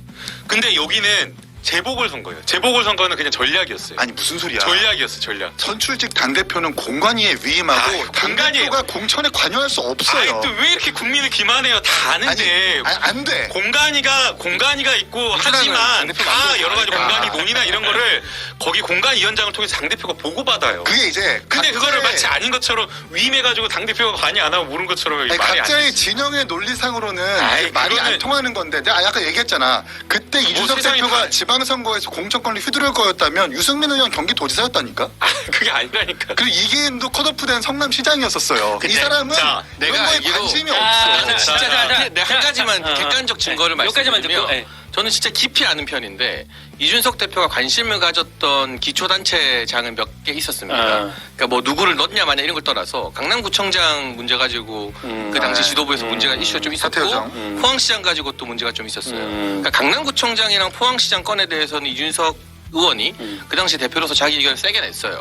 B: 근데 여기는 재보궐선거예요. 재보궐선거는 그냥 전략이었어요.
C: 아니 무슨 소리야?
B: 전략이었어, 전략.
C: 선출직 당대표는 공관위에 위임하고
B: 아유,
C: 당대표가 공천에 관여할 수 없어요.
B: 아니, 또 왜 이렇게 국민을 기만해요? 다 아는데.
C: 안 돼.
B: 공간이가 있고 하지만
D: 당대표가 안
B: 다
D: 되고
B: 여러 가지
C: 그러니까.
B: 공간이 논의나 이런 거를 거기 공간위원장을 통해서 당대표가 보고받아요.
C: 그게 이제
B: 근데 그거를
C: 각자의-
B: 마치 아닌 것처럼 위임해가지고 당대표가 관여 안 하고 모른 것처럼
C: 아니,
B: 말이 안
C: 각자의
B: 되지.
C: 진영의 논리상으로는
B: 아이,
C: 이게 말이
B: 그거는-
C: 안 통하는 건데 내가 아까 얘기했잖아. 그때 이준석
B: 세상이
C: 대표가
B: 다-
C: 지방선거에서 공천권을 휘두를 거였다면 유승민 의원 경기도지사였다니까.
B: 그게 아니라니까.
C: 그리고 이계인도 컷오프된 성남시장이었었어요. 이 사람은
B: 자,
C: 이런
D: 내가
C: 거에
D: 알기로-
C: 관심이
A: 자,
C: 없어.
D: 나는 진짜
A: 자,
D: 내가 한 가지만 객관적 증거를
A: 여기까지만 듣고,
D: 말씀드리면
A: 예.
D: 저는 진짜 깊이 아는 편인데 이준석 대표가 관심을 가졌던 기초단체장은 몇 개 있었습니다. 그러니까 뭐 누구를 넣냐 마냐 이런 걸 떠나서 강남구청장 문제 가지고 그 당시 지도부에서 문제가 이슈가 좀 있었고
C: 사퇴요정.
D: 포항시장 가지고 또 문제가 좀 있었어요. 그러니까 강남구청장이랑 포항시장 건에 대해서는 이준석 의원이 그 당시 대표로서 자기 의견을 세게 냈어요.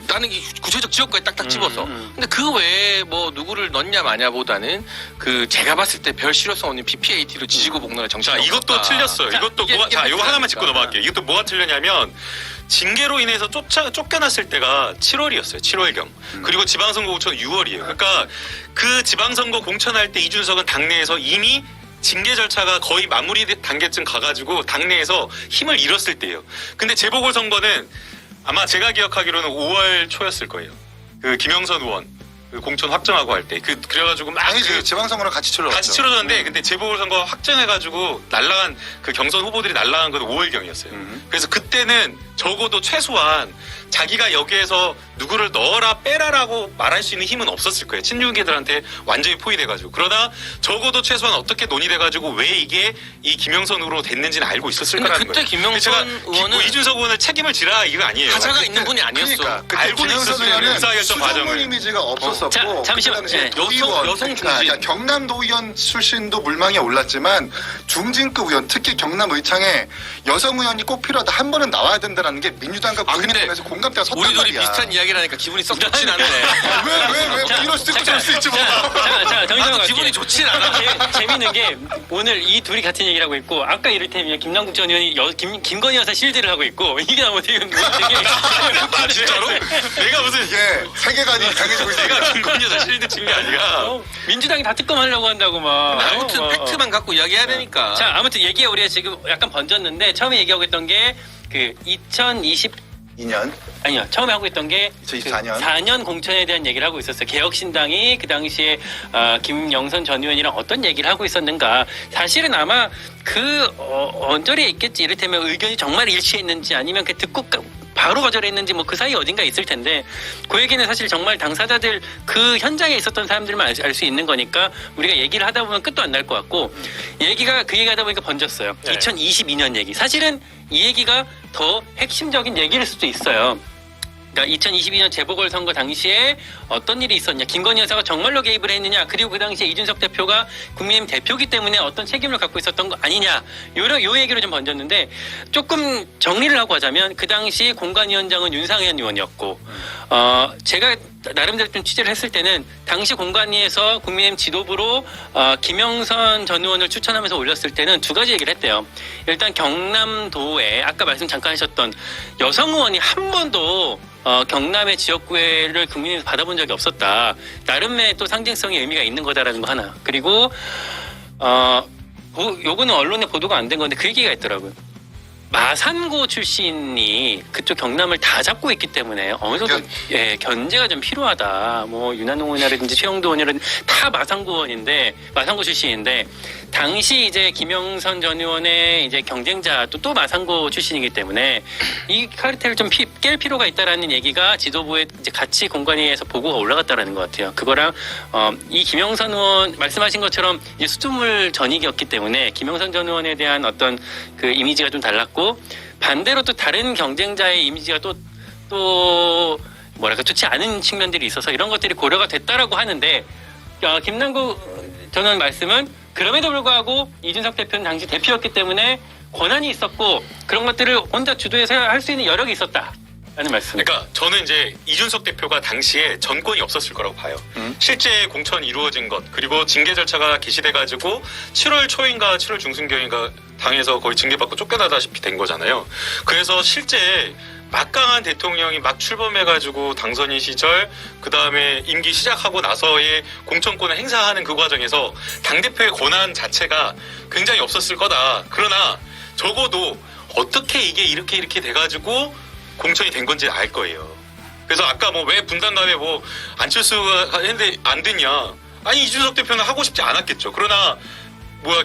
D: 나는 이 구체적 지역구에 딱딱 집어서. 근데 그 외에 뭐 누구를 넣냐 마냐보다는 그 제가 봤을 때 별 실효성 없는 PPAT로 지지고 볶는
B: 자,
D: 정치가
B: 이것도 틀렸어요. 이것도 요거 하나만 짚고 넘어갈게요. 이것도 뭐가 틀렸냐면 징계로 인해서 쫓겨났을 때가 7월이었어요. 7월경. 그리고 지방선거 공천 6월이에요. 그러니까 그 지방선거 공천할 때 이준석은 당내에서 이미 징계 절차가 거의 마무리 단계쯤 가가지고 당내에서 힘을 잃었을 때예요. 근데 재보궐선거는 아마 제가 기억하기로는 5월 초였을 거예요. 그 김영선 의원 그 공천 확정하고 할 때 그래가지고 막
C: 아니지 지방선거랑 같이 치러졌죠.
B: 같이 치러졌는데 근데 재보궐선거 확정해가지고 날라간 그 경선 후보들이 날라간 건 5월경이었어요. 그래서 그때는 적어도 최소한 자기가 여기에서 누구를 넣어라 빼라라고 말할 수 있는 힘은 없었을 거예요. 친윤계들한테 완전히 포위돼가지고. 그러다 적어도 최소한 어떻게 논의돼가지고 왜 이게 이 김영선으로 됐는지는 알고 있었을
D: 근데
B: 거라는
D: 그때
B: 거예요.
D: 김영선
B: 제가
D: 의원은
B: 뭐 이준석 의원을 책임을 지라 이거 아니에요.
D: 타자가 있는 분이 아니었어.
C: 그러니까 그때
B: 알고는
C: 김영선
B: 있었어요.
C: 의원은
B: 의사결정
C: 수정물
B: 과정을.
C: 이미지가 없었어요. 있었었고
A: 자, 잠시만.
C: 그 당시에
A: 네.
C: 도의원,
D: 여성 중진.
C: 그러니까 경남 도의원 출신도 물망에 올랐지만 중진급 의원, 특히 경남 의창에 여성 의원이 꼭 필요하다, 한 번은 나와야 된다라는 게 민주당과
D: 아, 근데
C: 국민의힘에서 공감대가 섰단
D: 우리 둘이
C: 말이야.
D: 비슷한 이야기를 하니까 기분이 썩 좋진 않네.
C: 왜 이럴 수 있고 저럴 수 있지 뭐.
A: 자, 정상
D: 나도 기분이 좋진 않아.
A: 재밌는 게 오늘 이 둘이 같은 얘기를 하고 있고 아까 이를테면 김남국 전 의원이 김건희 여사 실드를 하고 있고 이게 나오면 되게
B: 아, 진짜로? 내가 무슨
C: 이게 세계관이 강해지고 있어.
B: 내가 김건희 여사 실드 친 게 아니라
A: 민주당이 다 특검하려고 한다고 막.
D: 아무튼 팩트만 갖고 이야기해야 되니까.
A: 자, 아무튼 얘기가 우리가 지금 약간 번졌는데 처음에 얘기하고 있던 게 그
C: 2년
A: 아니요. 처음에 하고 있던 게
C: 2024년.
A: 4년 공천에 대한 얘기를 하고 있었어요. 개혁신당이 그 당시에 김영선 전 의원이랑 어떤 얘기를 하고 있었는가. 사실은 아마 그 언저리에 있겠지. 이를테면 의견이 정말 일치했는지 아니면 그 듣고 바로 거절했는지 뭐 그 사이 어딘가에 있을 텐데 그 얘기는 사실 정말 당사자들 그 현장에 있었던 사람들만 알 수 있는 거니까 우리가 얘기를 하다 보면 끝도 안 날 것 같고 얘기가 그 얘기하다 보니까 번졌어요.
B: 네.
A: 2022년 얘기. 사실은 이 얘기가 더 핵심적인 얘기일 수도 있어요. 그러니까 2022년 재보궐선거 당시에 어떤 일이 있었냐, 김건희 여사가 정말로 개입을 했느냐, 그리고 그 당시에 이준석 대표가 국민의힘 대표기 때문에 어떤 책임을 갖고 있었던 거 아니냐, 요 얘기로 좀 번졌는데 조금 정리를 하고 하자면 그 당시 공관위원장은 윤상현 의원이었고 제가 나름대로 좀 취재를 했을 때는 당시 공관위에서 국민의힘 지도부로 김영선 전 의원을 추천하면서 올렸을 때는 두 가지 얘기를 했대요. 일단 경남도에 아까 말씀 잠깐 하셨던 여성 의원이 한 번도 경남의 지역구회를 국민에서 받아본 적이 없었다. 나름의 또 상징성의 의미가 있는 거다라는 거 하나. 그리고 요거는 언론에 보도가 안 된 건데 그 얘기가 있더라고요. 마산고 출신이 그쪽 경남을 다 잡고 있기 때문에 어느 정도 견제가 좀 필요하다. 뭐 윤한홍 의원이라든지 최영도 의원이라든지 다 마산고 출신인데 당시 이제 김영선 전 의원의 이제 경쟁자도 또 마산고 출신이기 때문에 이 카르텔을 좀 깰 필요가 있다라는 얘기가 지도부에 이제 같이 공관위에서 보고가 올라갔다라는 것 같아요. 그거랑 이 김영선 의원 말씀하신 것처럼 이제 수돗물 전익이었기 때문에 김영선 전 의원에 대한 어떤 그 이미지가 좀 달랐고 반대로 또 다른 경쟁자의 이미지가 또 뭐랄까 좋지 않은 측면들이 있어서 이런 것들이 고려가 됐다라고 하는데 김남국 전 의원 말씀은 그럼에도 불구하고 이준석 대표는 당시 대표였기 때문에 권한이 있었고 그런 것들을 혼자 주도해서 할 수 있는 여력이 있었다라는 말씀.
B: 그러니까 저는 이제 이준석 대표가 당시에 전권이 없었을 거라고 봐요. 실제 공천이 이루어진 것 그리고 징계 절차가 개시돼가지고 7월 초인가 7월 중순경인가 당에서 거의 징계받고 쫓겨나다시피 된 거잖아요. 그래서 실제 막강한 대통령이 막 출범해가지고 당선인 시절 그 다음에 임기 시작하고 나서의 공천권을 행사하는 그 과정에서 당대표의 권한 자체가 굉장히 없었을 거다. 그러나 적어도 어떻게 이게 이렇게 돼가지고 공천이 된 건지 알 거예요. 그래서 아까 뭐 왜 분당갑에 뭐 안철수가 했는데 안 됐냐. 아니 이준석 대표는 하고 싶지 않았겠죠. 그러나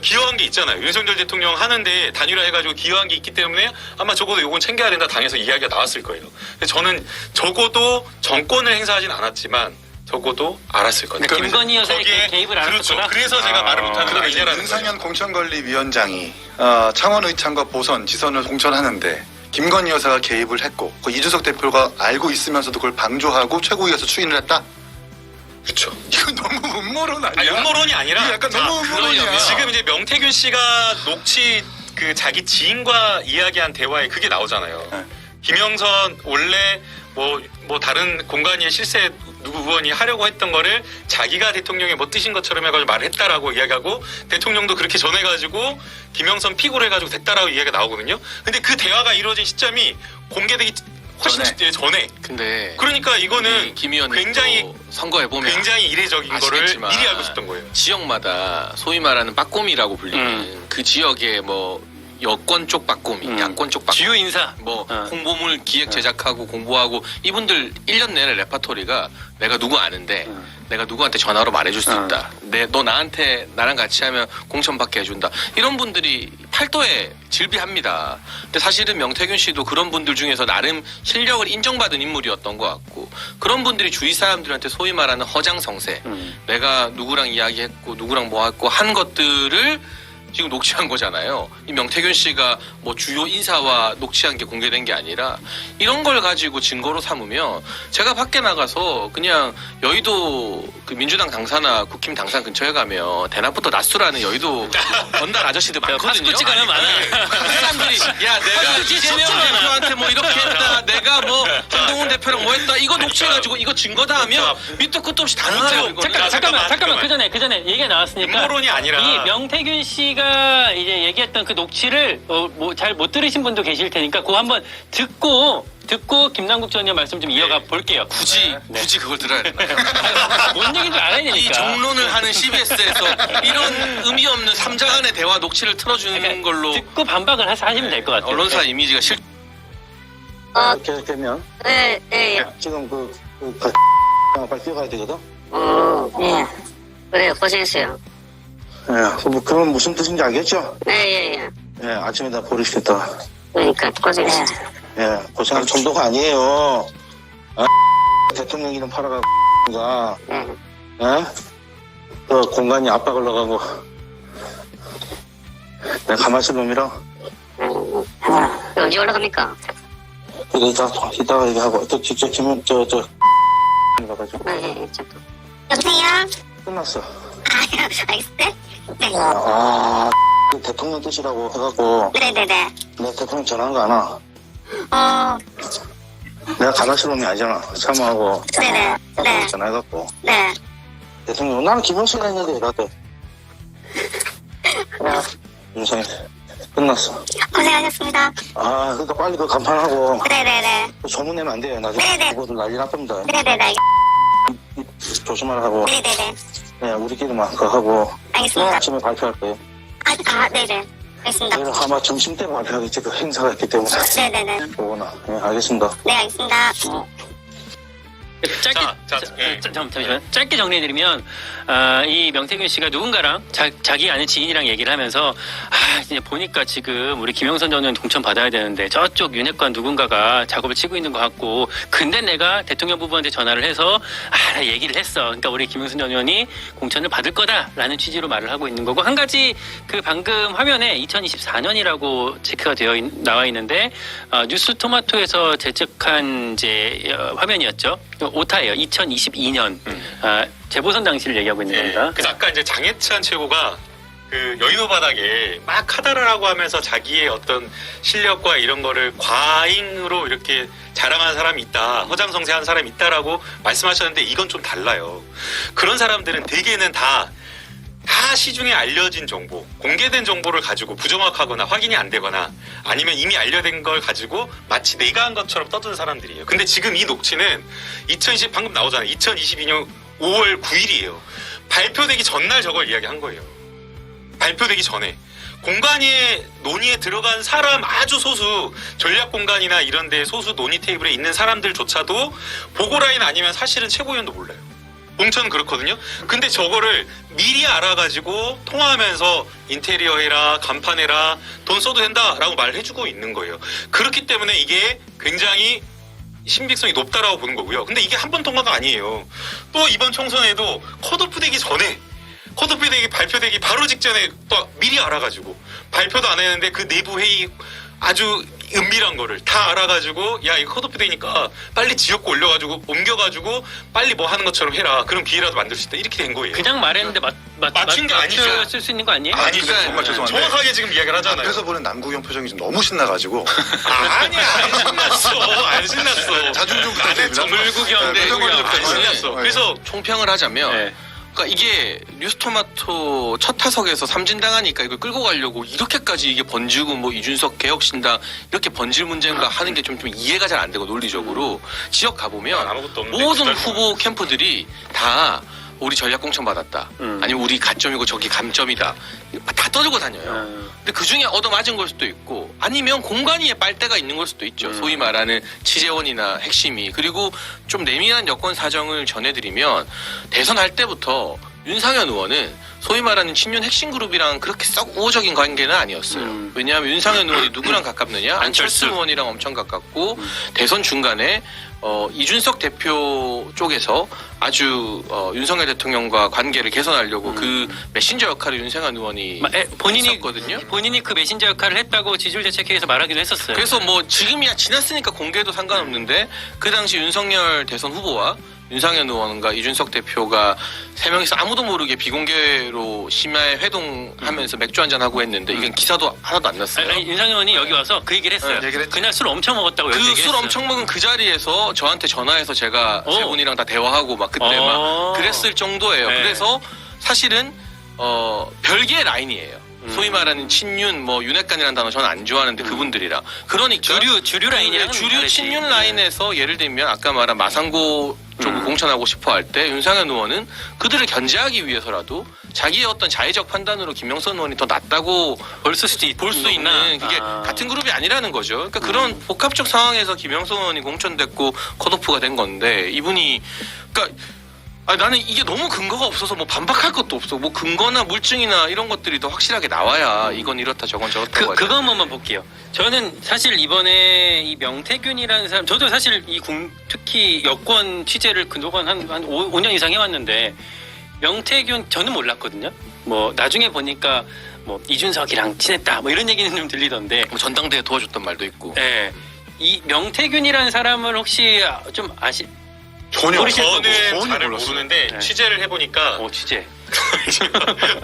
B: 기여한 게 있잖아요. 윤석열 대통령 하는데 단일화해가지고 기여한 게 있기 때문에 아마 적어도 요건 챙겨야 된다 당에서 이야기가 나왔을 거예요. 저는 적어도 정권을 행사하진 않았지만 적어도 알았을 거예요.
A: 그러니까 김건희 여사의
B: 거기에
A: 개입을
B: 그렇죠.
A: 알았구나.
B: 그래서 제가 말을 못하는 게 아니라는 거예요.
C: 윤상현 공천관리위원장이 창원 의창과 보선, 지선을 공천하는데 김건희 여사가 개입을 했고 그 이준석 대표가 알고 있으면서도 그걸 방조하고 최고위에서 추인을 했다?
B: 그렇죠.
C: 이거 너무 음모론 아니야?
B: 아니, 음모론이 아니라
C: 이게 약간 너무 음모론이야.
B: 지금 이제 명태균 씨가 녹취 그 자기 지인과 이야기한 대화에 그게 나오잖아요.
C: 네.
B: 김영선 원래 뭐 다른 공간위의 실세 누구 의원이 하려고 했던 거를 자기가 대통령의 뭐 뜻인 것처럼 해가지고 말했다라고 이야기하고 대통령도 그렇게 전해가지고 김영선 픽으로 해가지고 됐다라고 이야기가 나오거든요. 근데 그 대화가 이루어진 시점이 공개되기 훨씬 전에.
D: 근데
B: 그러니까 이거는
D: 김 의원님
B: 굉장히
D: 선거해 보면
B: 굉장히 이례적인
D: 아시겠지만
B: 거를 미리 알고 싶던 거예요.
D: 지역마다 소위 말하는 빠꼼이라고 불리는 그 지역의 뭐 여권 쪽 빠꼼이, 야권 쪽 빠꼼이,
A: 주요 인사.
D: 뭐 홍보물 기획 제작하고 공부하고 이분들 1년 내내 레파토리가 내가 누구 아는데 내가 누구한테 전화로 말해줄 수 있다. 너 나랑 같이 하면 공천받게 해준다. 이런 분들이 팔도에 질비합니다. 근데 사실은 명태균 씨도 그런 분들 중에서 나름 실력을 인정받은 인물이었던 것 같고 그런 분들이 주위 사람들한테 소위 말하는 허장성세 내가 누구랑 이야기했고 누구랑 뭐 했고 한 것들을 지금 녹취한 거잖아요. 이 명태균 씨가 뭐 주요 인사와 녹취한 게 공개된 게 아니라 이런 걸 가지고 증거로 삼으면 제가 밖에 나가서 그냥 여의도 그 민주당 당사나 국힘 당사 근처에 가면 대낮부터 낮수라는 여의도 건달 아저씨들 많거든요.
A: 파스쿠치 가면 많아.
D: 사람들이 야 내가
A: 파스쿠치
D: 이재명
A: 진짜 많아.
D: 대표한테 뭐 이렇게 했다. 내가 뭐 한동훈 대표랑 뭐 했다. 이거 녹취해가지고 이거 증거다 하면 밑도 끝도 없이 단언하고 이거는.
A: 잠깐만 그 전에 얘기가 나왔으니까
B: 음모론이 아니라
A: 이 명태균 씨가 이제 얘기했던 그 녹취를 뭐 잘 못 들으신 분도 계실 테니까 그거 한번 듣고 김남국 전 의원 말씀 좀 이어가 볼게요.
D: 굳이 그걸 들어야 되나요?
A: 뭔 얘기인지 알아야 되니까.
D: 이 정론을 하는 CBS에서 이런 의미 없는 삼자간의 대화 녹취를 틀어주는
A: 그러니까
D: 걸로
A: 듣고 반박을 하시면 될 것 같아요.
D: 언론사 이미지가 실.
E: 이렇게 되면
F: 네, 네,
E: 지금 빨리 뛰어가야 되거든.
F: 예. 그래요, 고생했어요.
E: 예, 뭐 그건 무슨 뜻인지 알겠죠?
F: 네, 예, 예.
E: 예, 아침에다 버리시겠다.
F: 그러니까 고생했어요.
E: 예, 고생할 정도가 아니에요. 대통령 이름 팔아가고
F: 네.
E: 예? 그 공간이 압박을 넣어가고 내가 가만히 있을 놈이랑
F: 언제 올라갑니까?
E: 그래 이따가 얘기하고 또 직접 치면 가가지고
F: 네, 예, 잠깐. 여보세요?
E: 끝났어.
F: 알겠어요? 네.
E: 그 대통령 뜻이라고 해갖고
F: 네네네.
E: 내가 대통령 전화한 거 아나? 내가 가만히 있을 놈이 아니잖아. 참하고
F: 네네. 네.
E: 전화해갖고
F: 네.
E: 대통령 나는 김영수가 했는데 이러대. 윤상이 끝났어.
F: 고생하셨습니다.
E: 그러니까 빨리 그 간판하고
F: 네네네.
E: 소문 내면 안 돼요. 나중에
F: 네네.
E: 그거들 난리 날 겁니다.
F: 네네네.
E: 조심하라고.
F: 네네네.
E: 네, 우리끼리만 그거 하고
F: 알겠습니다.
E: 아침에 발표할 거예요.
F: 네네. 알겠습니다.
E: 그래서 아마 점심 때 발표하겠지. 그 행사가 있기 때문에.
F: 네네네.
E: 보거나. 네, 알겠습니다.
F: 네, 알겠습니다.
A: 잠시만. 짧게 정리해드리면 이 명태균 씨가 누군가랑 자기 아는 지인이랑 얘기를 하면서 이제 보니까 지금 우리 김영선 전 의원 동천 받아야 되는데 저쪽 윤핵관 누군가가 작업을 치고 있는 것 같고 근데 내가 대통령 부부한테 전화를 해서 나 얘기를 했어. 그러니까 우리 김영선 전 의원이 공천을 받을 거다라는 취지로 말을 하고 있는 거고 한 가지 그 방금 화면에 2024년이라고 체크가 나와 있는데 뉴스 토마토에서 제작한 이제 화면이었죠. 오타예요. 2022년 재보선 당시를 얘기하고 있는 겁니다.
B: 그래서 아까 이제 장해찬 최고가 그 여의도 바닥에 막 하다를 하고 하면서 자기의 어떤 실력과 이런 거를 과잉으로 이렇게 자랑하는 사람이 있다. 허장성세한 사람이 있다라고 말씀하셨는데 이건 좀 달라요. 그런 사람들은 대개는 다 시중에 알려진 정보, 공개된 정보를 가지고 부정확하거나 확인이 안 되거나 아니면 이미 알려진 걸 가지고 마치 내가 한 것처럼 떠드는 사람들이에요. 근데 지금 이 녹취는 방금 나오잖아요. 2022년 5월 9일이에요. 발표되기 전날 저걸 이야기한 거예요. 발표되기 전에. 공간에 논의에 들어간 사람 아주 소수 전략 공간이나 이런 데 소수 논의 테이블에 있는 사람들조차도 보고라인 아니면 사실은 최고위원도 몰라요. 공천은 그렇거든요. 근데 저거를 미리 알아가지고 통화하면서 인테리어 해라, 간판 해라, 돈 써도 된다라고 말해주고 있는 거예요. 그렇기 때문에 이게 굉장히 신빙성이 높다라고 보는 거고요. 근데 이게 한 번 통과가 아니에요. 또 이번 총선에도 컷오프 되기 전에 컷오프 되기 발표되기 바로 직전에 또 미리 알아가지고 발표도 안 했는데 그 내부 회의 아주 은밀한 거를 다 알아가지고 야 이거 컷오프 되니까 빨리 지역구 올려가지고 옮겨가지고 빨리 뭐 하는 것처럼 해라. 그럼 기회라도 만들 수 있다. 이렇게 된 거예요.
A: 그냥 말했는데
B: 맞춘 게 아니죠.
A: 쓸 수 있는 거 아니에요?
B: 아니죠.
C: 정말 죄송한데.
B: 정확하게 지금 이야기를 하잖아요.
C: 앞에서 보는 남구경 표정이 좀 너무 신나가지고
B: 아니야 안 신났어. 안 신났어.
C: 자중 좀
B: 안에
C: 부탁드립니다.
B: 물구경인데
C: 네, 물구경 좀
B: 안
C: 부탁드립니다.
B: 신났어.
C: 네.
B: 그래서
D: 총평을 하자면
A: 네.
D: 그러니까 이게 뉴스토마토 첫 타석에서 삼진당하니까 이걸 끌고 가려고 이렇게까지 이게 번지고 뭐 이준석 개혁신당 이렇게 번질 문제인가 하는 게 좀 이해가 잘 안 되고 논리적으로 지역 가보면
B: 아무것도 없는데
D: 모든
B: 그날
D: 후보 캠프들이 다 우리 전략 공천 받았다. 아니면 우리 가점이고 저기 감점이다. 다 떠들고 다녀요. 근데 그 중에 얻어맞은 걸 수도 있고 아니면 공간위에 빨대가 있는 걸 수도 있죠. 소위 말하는 취재원이나 핵심이. 그리고 좀 내밀한 여권 사정을 전해드리면 대선할 때부터 윤상현 의원은 소위 말하는 친윤 핵심 그룹이랑 그렇게 썩 우호적인 관계는 아니었어요. 왜냐하면 윤상현 의원이 누구랑 가깝느냐? 안철수 의원이랑 엄청 가깝고 대선 중간에 이준석 대표 쪽에서 아주 윤석열 대통령과 관계를 개선하려고 그 메신저 역할을 윤상현 의원이 했었거든요.
A: 본인이 그 메신저 역할을 했다고 지지율 대책회에서 말하기도 했었어요.
D: 그래서 뭐 지금이야 지났으니까 공개해도 상관없는데 그 당시 윤석열 대선 후보와 윤상현 의원과 이준석 대표가 세 명이서 아무도 모르게 비공개로 심야에 회동하면서 맥주 한잔 하고 했는데 이건 기사도 하나도 안 났어요.
A: 아니, 윤상현 의원이 여기 와서 그 얘기를 했어요.
C: 얘기를 했죠.
A: 그날 술 엄청 먹었다고
D: 그
A: 얘기했어요.
D: 술 엄청 먹은 그 자리에서 저한테 전화해서 제가 세 분이랑 다 대화하고 막 그때 막 그랬을 정도예요.
A: 네.
D: 그래서 사실은 별개의 라인이에요. 소위 말하는 친윤 뭐 윤핵관이라는 단어 저는 안 좋아하는데 그분들이랑 그러니까
A: 주류 라인이랑
D: 주류 친윤 라인에서 예를 들면 아까 말한 마산고 쪽을 공천하고 싶어 할 때 윤상현 의원은 그들을 견제하기 위해서라도 자기의 어떤 자의적 판단으로 김영선 의원이 더 낫다고 볼 수 있는 그게 같은 그룹이 아니라는 거죠. 그러니까 그런 복합적 상황에서 김영선 의원이 공천됐고 컷오프가 된 건데 이분이 그러니까 나는 이게 너무 근거가 없어서 뭐 반박할 것도 없어. 뭐 근거나 물증이나 이런 것들이 더 확실하게 나와야 이건 이렇다 저건 저렇다고 하죠.
A: 그거 한 번만 볼게요. 저는 사실 이번에 이 명태균이라는 사람, 저도 사실 특히 여권 취재를 그동안 한 5년 이상 해왔는데 명태균 저는 몰랐거든요. 뭐 나중에 보니까 뭐 이준석이랑 친했다 뭐 이런 얘기는 좀 들리던데.
D: 뭐 전당대회 도와줬던 말도 있고.
A: 네. 이 명태균이라는 사람을 혹시 좀
C: 전혀
A: 모르실
B: 저는
C: 전혀
B: 잘
C: 몰랐어요.
B: 모르는데
A: 네.
B: 취재를 해보니까
A: 취재.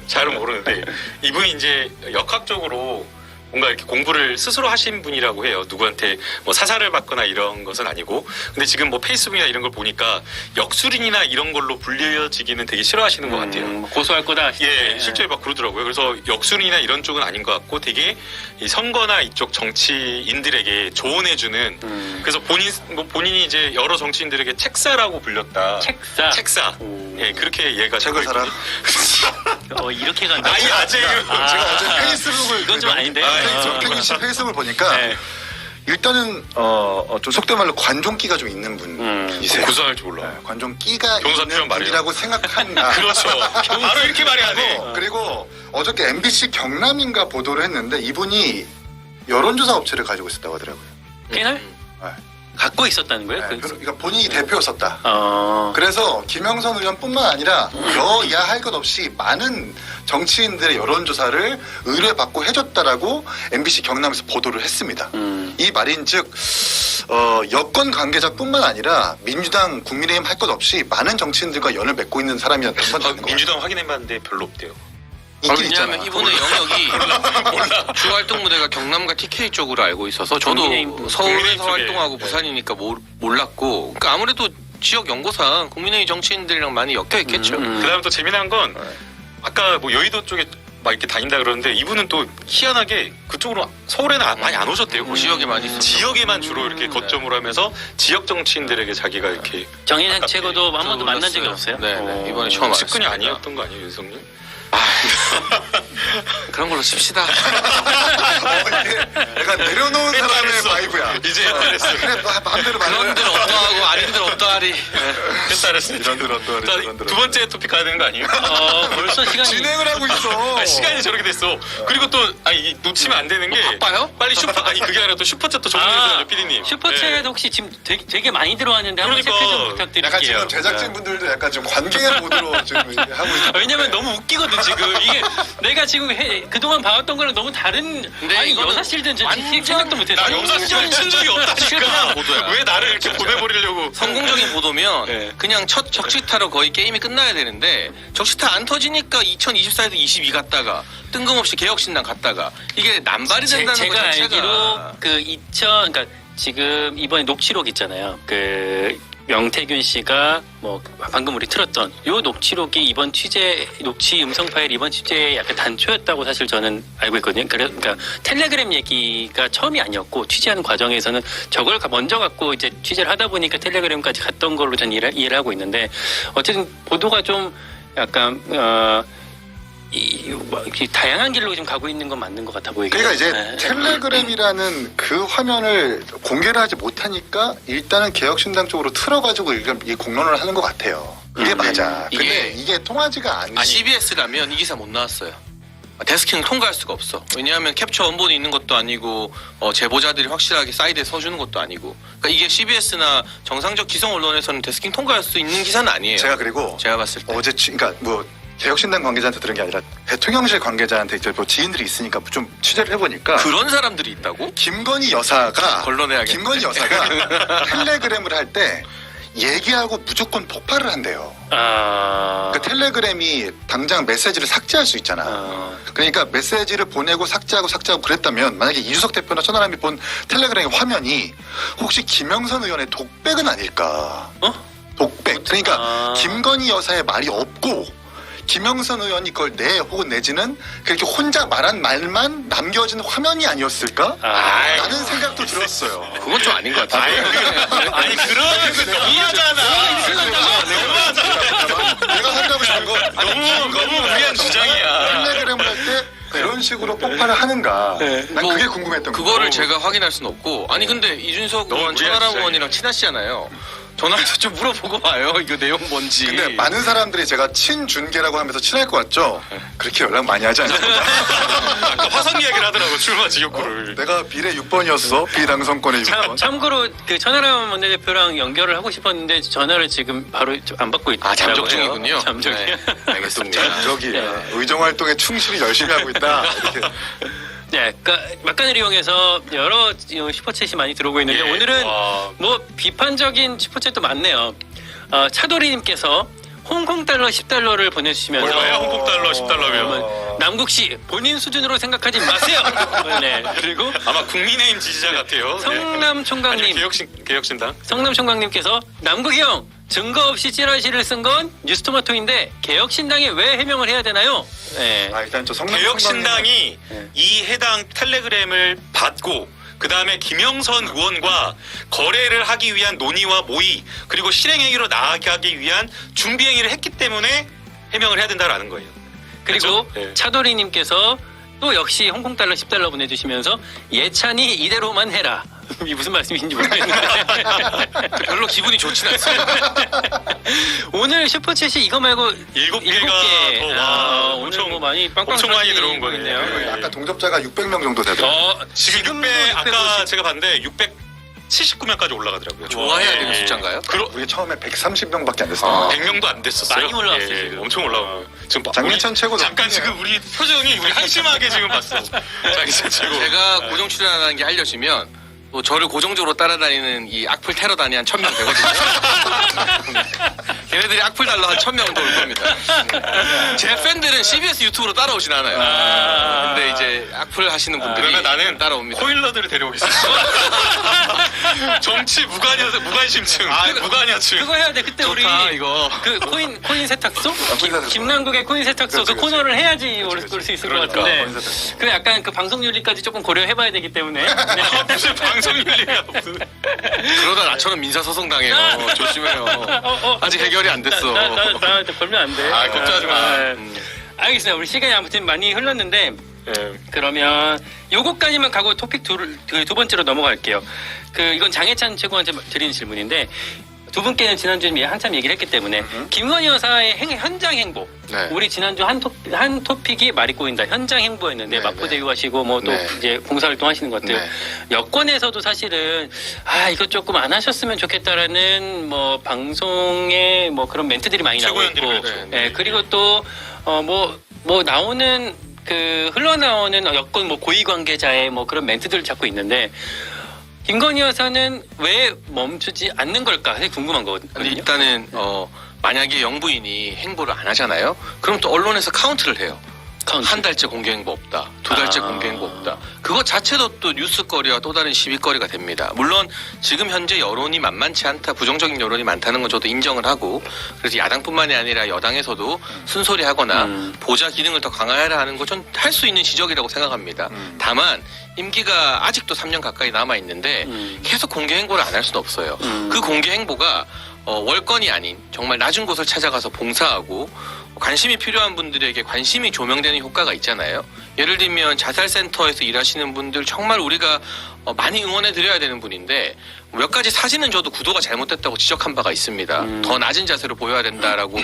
B: 잘은 모르는데 이분이 이제 역학적으로 뭔가 이렇게 공부를 스스로 하신 분이라고 해요. 누구한테 뭐 사사를 받거나 이런 것은 아니고. 근데 지금 뭐 페이스북이나 이런 걸 보니까 역술인이나 이런 걸로 불려지기는 되게 싫어하시는 것 같아요.
A: 고소할 거다.
B: 예, 실제로 막 그러더라고요. 그래서 역술인이나 이런 쪽은 아닌 것 같고 되게 이 선거나 이쪽 정치인들에게 조언해주는 그래서 본인이 이제 여러 정치인들에게 책사라고 불렸다. 책사. 예, 그렇게 얘가
C: 책을 사라.
A: 이렇게 간다.
B: 아예
C: 제가 어제 페이스북을
A: 이건 좀 아닌데.
C: 명태균 씨 페이스북을 보니까
A: 네.
C: 일단은 좀 속된 말로 관종기가 좀 있는 분이세요.
B: 구사할 줄 몰라.
C: 네, 관종기가
B: 변호사
C: 있는
B: 표현 말이에요.
C: 분이라고 생각한다.
B: 그렇죠. 바로 이렇게 말해야 돼.
C: 그리고 어저께 MBC 경남인가 보도를 했는데 이분이 여론조사 업체를 가지고 있었다고 하더라고요.
A: 패널?
C: 네.
A: 갖고 있었다는 거예요?
C: 네, 그러니까 본인이 대표였었다.
A: 어.
C: 그래서 김영선 의원뿐만 아니라 여야 할 것 없이 많은 정치인들의 여론조사를 의뢰받고 해줬다라고 MBC 경남에서 보도를 했습니다. 이 말인즉 여권 관계자뿐만 아니라 민주당, 국민의힘 할 것 없이 많은 정치인들과 연을 맺고 있는 사람이었던 건
B: 민주당 확인해봤는데 별로 없대요.
C: 있긴 있잖아.
D: 왜냐하면 이분의 영역이 주 활동 무대가 경남과 TK 쪽으로 알고 있어서 저도
A: 국민의힘
D: 서울에서
B: 쪽에.
D: 활동하고 부산이니까 몰랐고 그러니까 아무래도 지역 연고상 국민의힘 정치인들이랑 많이 엮여 있겠죠.
B: 그다음 또 재미난 건 아까 뭐 여의도 쪽에 막 이렇게 다닌다 그러는데 이분은 또 희한하게 그쪽으로 서울에는 많이 안 오셨대요. 거기.
D: 지역에 많이 있었죠.
B: 지역에만 주로 이렇게 거점으로 하면서 지역 정치인들에게 자기가 이렇게
A: 정인상 최고도 한 번도
D: 저도
A: 만난 적이
D: 몰랐어요.
A: 없어요?
D: 네, 이번에 처음
B: 측근이
D: 알았습니다.
B: 아니었던 거 아니에요, 윤석님?
D: 그런 걸로 칩시다.
C: 약간 내려놓은 사람의 바이브야.
B: 이제 잘했어.
C: 그래, 마음대로 말해.
D: 그런 들 어떠하고 아닌 들 어떠하리.
B: 잘했어.
C: 이런 들 어떠하리,
B: 자,
C: 저런 들
B: 두 번째 토픽 가야 되는 거 아니에요?
A: 벌써 시간이.
C: 진행을 하고 있어.
B: 시간이 저렇게 됐어. 그리고 또 놓치면 안 되는 게
D: 바빠요?
B: 빨리 그게 아니라 또 슈퍼챗도 정리해주세요, 피디님.
A: 슈퍼챗 혹시 지금 되게 많이 들어왔는데 한번
B: 그러니까.
A: 체크 좀 부탁드릴게요.
C: 약간 지금 제작진분들도 약간 좀 관계 모드로 지금 하고 있는.
A: 왜냐면 너무 웃기거든 지금 이게 내가 지금 그동안 봐왔던 거랑 너무 다른.
D: 근데
A: 아니
D: 이거는
A: 여사실든 저
D: 완전
A: 생각도 못했어.
B: 나 영상실을 친 적이 없다니까.
D: 보도야.
B: 왜 나를 이렇게 보내버리려고.
D: 성공적인 보도면
B: 네.
D: 그냥 첫 적시타로 거의 게임이 끝나야 되는데 적시타 안 터지니까 2024에도 22 갔다가 뜬금없이 개혁신당 갔다가 이게 남발이 된다는 것
A: 제가
D: 자체가
A: 알기로 그러니까 지금 이번에 녹취록 있잖아요. 그 명태균 씨가 뭐 방금 우리 틀었던 요 녹취록이 이번 녹취 음성 파일 이번 취재의 약간 단초였다고 사실 저는 알고 있거든요. 그러니까 텔레그램 얘기가 처음이 아니었고 취재하는 과정에서는 저걸 먼저 갖고 이제 취재를 하다 보니까 텔레그램까지 갔던 걸로 저는 이해를 하고 있는데 어쨌든 보도가 좀 약간 다양한 길로 지금 가고 있는 건 맞는 것 같아 보이긴
C: 그러니까 이제
A: 네.
C: 텔레그램이라는 그 화면을 공개를 하지 못하니까 일단은 개혁신당 쪽으로 틀어가지고 이 공론을 하는 것 같아요. 그게 맞아.
D: 이게-
C: 근데 이게 통하지가 않니.
D: CBS라면 이 기사 못 나왔어요. 데스킹을 통과할 수가 없어. 왜냐하면 캡처 원본이 있는 것도 아니고 제보자들이 확실하게 사이드에 서주는 것도 아니고. 그러니까 이게 CBS나 정상적 기성 언론에서는 데스킹 통과할 수 있는 기사는 아니에요.
C: 제가 그리고
D: 제가 봤을 때.
C: 어제 그러니까 뭐 개혁신당 관계자한테 들은 게 아니라 대통령실 관계자한테 이제 뭐 지인들이 있으니까 좀 취재를 해보니까
D: 그런 사람들이 있다고?
C: 김건희 여사가
D: 걸러내야겠네.
C: 김건희 여사가 텔레그램을 할 때 얘기하고 무조건 폭발을 한대요.
A: 아.
C: 그 텔레그램이 당장 메시지를 삭제할 수 있잖아. 그러니까 메시지를 보내고 삭제하고 그랬다면 만약에 이준석 대표나 천하람이 본 텔레그램 화면이 혹시 김영선 의원의 독백은 아닐까? 독백. 그러니까 김건희 여사의 말이 없고 김영선 의원이 그걸 혹은 내지는 그렇게 혼자 말한 말만 남겨진 화면이 아니었을까? 라는 생각도 들었어요.
D: 그건 좀 아닌 것 같아.
B: 아니 그러면 그 너무하잖아.
C: 내가 생각하고 싶은 건
B: 너무 무리한 주장이야.
C: 텔레그램을 할 때 그런 식으로 폭발을 하는가? 난 그게 궁금했던 거예요.
D: 그거를 제가 확인할 수는 없고. 아니 근데 이준석
B: 너무
D: 의원,
B: 무리한
D: 천하람
B: 주장이야.
D: 의원이랑 친하시잖아요. 전화해서 좀 물어보고 와요. 이거 내용 뭔지.
C: 근데 많은 사람들이 제가 친준계라고 하면서 친할 것 같죠? 그렇게 연락 많이 하지 않습니다.
B: 아까 화성 이야기를 하더라고 출마 지역구를.
C: 내가 비례 6번이었어. 비당선권의 6번.
A: 참고로 그 천하람 원내대표랑 연결을 하고 싶었는데 전화를 지금 바로 안 받고 있다고
D: 잠적
A: 해요.
D: 중이군요.
A: 잠적이요.
D: 네, 알겠습니다.
C: 저기
A: 네.
C: 의정활동에 충실히 열심히 하고 있다. 이렇게.
A: 네, 그러니까 막간을 이용해서 여러 슈퍼챗이 많이 들어오고 있는데
B: 예,
A: 오늘은
B: 와.
A: 뭐 비판적인 슈퍼챗도 많네요. 차도리님께서 홍콩 달러 10달러를 보내주시면서
B: 얼마야 홍콩 달러 10달러면?
A: 남국씨 본인 수준으로 생각하지 마세요. 네, 그리고
B: 아마 국민의힘 지지자 같아요.
A: 성남 총각님,
B: 개혁신당.
A: 성남 총각님께서 남국이 형 증거 없이 찌라시를 쓴 건 뉴스토마토인데 개혁신당에 왜 해명을 해야 되나요? 네.
C: 일단 저 성남
B: 개혁신당이
A: 네.
B: 이 해당 텔레그램을 받고 그 다음에 김영선 의원과 거래를 하기 위한 논의와 모의 그리고 실행행위로 나아가기 위한 준비행위를 했기 때문에 해명을 해야 된다라는 거예요.
A: 그리고
B: 그렇죠? 네.
A: 차도리님께서 또 역시 홍콩 달러 10달러 보내주시면서 예찬이 이대로만 해라. 이 무슨 말씀인지 모르겠는데
D: 별로 기분이 좋진 않습니다.
A: 오늘 슈퍼챗이 이거 말고
B: 7개가 더
A: 오늘
B: 엄청
A: 뭐 많이 빵빵
B: 엄청 많이
A: 터지고
B: 들어온 거네요.
A: 있네요.
C: 아까 동접자가 600명 정도 되더라고요.
B: 지금 600 아까 제가 봤는데 679명까지 올라가더라고요.
D: 좋아해야 되는
B: 예.
D: 숫자인가요?
C: 우리 처음에 130명밖에 안 됐어요.
B: 100명도 안 됐었어요.
A: 많이 올라왔어요,
B: 예,
A: 지금.
B: 엄청 올라오고. 지금
C: 장례찬 최고
B: 잠깐
C: 넘기네요.
B: 지금 우리 표정이 우리 한심하게 지금 봤어. 장례찬 최고.
D: 제가 고정 출연하는 게 알려지면 또 저를 고정적으로 따라다니는 이 악플 테러단이 한 1000명 되거든요. 걔네들이 악플 달러 한 1000명은 더 올 겁니다. 제 팬들은 CBS 유튜브로 따라오진 않아요. 근데 이제 악플 하시는 분들이
B: 그러면 나는
D: 따라옵니다.
B: 코일러들을 데려오겠어. 정치 무관심층, 무관여층.
A: 그거 해야 돼. 그때 우리
D: 좋다, 이거.
A: 그 코인 세탁소?
C: 세탁소.
A: 김남국의 코인 세탁소
C: 그렇지,
A: 그
C: 그렇지.
A: 코너를 해야지 올 수 있을 것
B: 그러니까,
A: 같은데
C: 코인 세탁소.
A: 그 약간 그 방송 윤리까지 조금 고려해봐야 되기 때문에 네.
B: 무슨 방송윤리야 무슨.
D: 그러다 나처럼 민사소송 당해요. 조심해요. 아직 해결이 안 됐어.
A: 나 걸면 안 돼.
B: 아, 걱정하지 마.
A: 알겠습니다. 우리 시간이 아무튼 많이 흘렀는데
B: 예.
A: 그러면 요거까지만 가고 토픽 두 번째로 넘어갈게요. 이건 장해찬 최고한테 드리는 질문인데 두 분께는 지난주에 한참 얘기를 했기 때문에 김건희 여사의 현장 행보.
D: 네.
A: 우리 지난주 한 토픽이 말이 꼬인다. 현장 행보였는데
D: 네,
A: 마포대유 하시고 뭐 또
D: 네.
A: 이제 봉사활동 하시는 것들.
D: 네.
A: 여권에서도 사실은 이거 조금 안 하셨으면 좋겠다라는 뭐 방송에 뭐 그런 멘트들이 많이 나오고 있고.
B: 최고위원들이 그랬죠.
A: 네, 그리고 또 뭐 나오는 흘러나오는 여권 뭐 고위 관계자의 뭐 그런 멘트들을 찾고 있는데 김건희 여사는 왜 멈추지 않는 걸까? 사실 궁금한
D: 근데
A: 거거든요.
D: 일단은 만약에 영부인이 행보를 안 하잖아요. 그럼 또 언론에서 카운트를 해요.
A: 카운트.
D: 한 달째 공개 행보 없다. 두 달째 공개 행보 없다. 그것 자체도 또 뉴스거리와 또 다른 시비거리가 됩니다. 물론 지금 현재 여론이 만만치 않다. 부정적인 여론이 많다는 건 저도 인정을 하고 그래서 야당뿐만이 아니라 여당에서도 순소리하거나 보좌 기능을 더 강화해라 하는 건 전 할 수 있는 지적이라고 생각합니다. 다만 임기가 아직도 3년 가까이 남아 있는데 계속 공개 행보를 안 할 수는 없어요. 그 공개 행보가 월권이 아닌 정말 낮은 곳을 찾아가서 봉사하고 관심이 필요한 분들에게 관심이 조명되는 효과가 있잖아요. 예를 들면 자살센터에서 일하시는 분들 정말 우리가 많이 응원해 드려야 되는 분인데 몇 가지 사진은 저도 구도가 잘못됐다고 지적한 바가 있습니다. 더 낮은 자세로 보여야 된다라고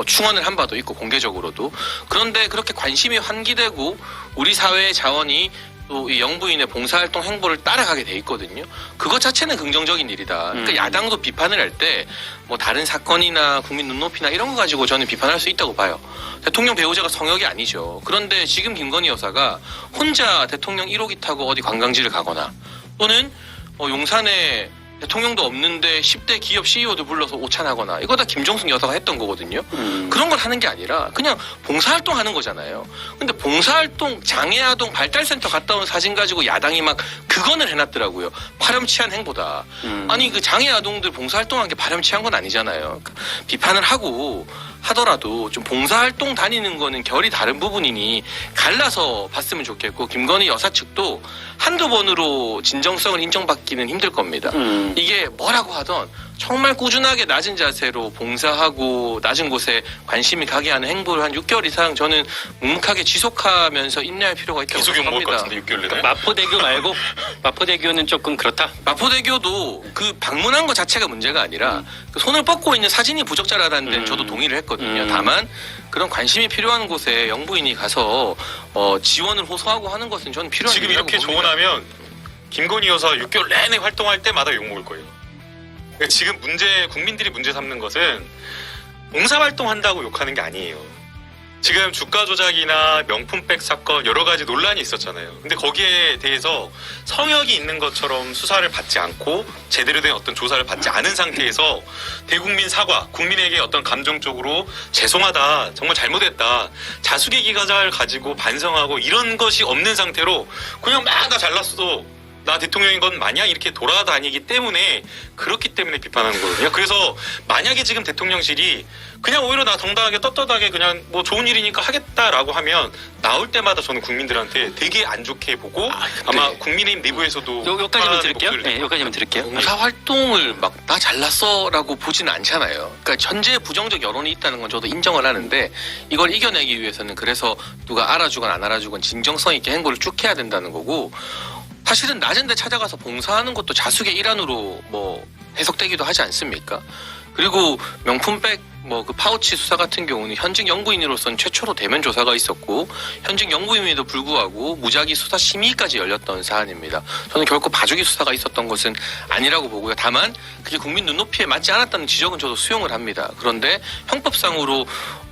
D: 충원을 한 바도 있고 공개적으로도. 그런데 그렇게 관심이 환기되고 우리 사회의 자원이 또 이 영부인의 봉사활동 행보를 따라가게 돼 있거든요. 그것 자체는 긍정적인 일이다. 그러니까 야당도 비판을 할 때 뭐 다른 사건이나 국민 눈높이나 이런 거 가지고 저는 비판할 수 있다고 봐요. 대통령 배우자가 성역이 아니죠. 그런데 지금 김건희 여사가 혼자 대통령 1호기 타고 어디 관광지를 가거나 또는 용산에 대통령도 없는데 10대 기업 CEO들 불러서 오찬하거나 이거 다 김정숙 여사가 했던 거거든요. 그런 걸 하는 게 아니라 그냥 봉사활동 하는 거잖아요. 근데 봉사활동 장애아동 발달센터 갔다 온 사진 가지고 야당이 막 그거는 해놨더라고요. 파렴치한 행보다. 아니 그 장애아동들 봉사활동한 게 파렴치한 건 아니잖아요. 그러니까 비판을 하고 하더라도 좀 봉사활동 다니는 거는 결이 다른 부분이니 갈라서 봤으면 좋겠고 김건희 여사 측도 한두 번으로 진정성을 인정받기는 힘들 겁니다. 이게 뭐라고 하던 정말 꾸준하게 낮은 자세로 봉사하고 낮은 곳에 관심이 가게 하는 행보를 한 6개월 이상 저는 묵묵하게 지속하면서 인내할 필요가 있다고
B: 계속 욕먹을 것
D: 생각합니다.
B: 같은데 6개월 내내.
A: 마포대교 말고 마포대교는 조금 그렇다.
D: 마포대교도 그 방문한 것 자체가 문제가 아니라 그 손을 뻗고 있는 사진이 부적절하다는 데는 저도 동의를 했거든요. 다만 그런 관심이 필요한 곳에 영부인이 가서 지원을 호소하고 하는 것은 저는 필요한
B: 지금
D: 일이라고
B: 이렇게
D: 봅니다.
B: 조언하면 김건희 여사 6개월 내내 활동할 때마다 욕먹을 거예요. 그러니까 지금 국민들이 문제 삼는 것은 봉사활동 한다고 욕하는 게 아니에요. 지금 주가 조작이나 명품백 사건 여러 가지 논란이 있었잖아요. 근데 거기에 대해서 성역이 있는 것처럼 수사를 받지 않고 제대로 된 어떤 조사를 받지 않은 상태에서 대국민 사과, 국민에게 어떤 감정적으로 죄송하다, 정말 잘못했다, 자숙의 기간을 가지고 반성하고 이런 것이 없는 상태로 그냥 막 나 잘났어, 나 대통령인 건 마냥 이렇게 돌아다니기 때문에 그렇기 때문에 비판하는 거거든요. 그래서 만약에 지금 대통령실이 그냥 오히려 나 당당하게 떳떳하게 그냥 뭐 좋은 일이니까 하겠다라고 하면 나올 때마다 저는 국민들한테 되게 안 좋게 보고 아마 국민의힘 내부에서도
A: 여기까지만 들을게요. 네, 여기까지만 들을게요.
D: 봉사활동을 막 나 잘났어라고 보지는 않잖아요. 그러니까 현재 부정적 여론이 있다는 건 저도 인정을 하는데 이걸 이겨내기 위해서는 그래서 누가 알아주건 안 알아주건 진정성 있게 행보를 쭉 해야 된다는 거고 사실은 낮은 데 찾아가서 봉사하는 것도 자숙의 일환으로 뭐 해석되기도 하지 않습니까? 그리고 명품백 뭐 그 파우치 수사 같은 경우는 현직 영부인으로서는 최초로 대면 조사가 있었고 현직 영부인에도 불구하고 무작위 수사 심의까지 열렸던 사안입니다. 저는 결코 봐주기 수사가 있었던 것은 아니라고 보고요. 다만 그게 국민 눈높이에 맞지 않았다는 지적은 저도 수용을 합니다. 그런데 형법상으로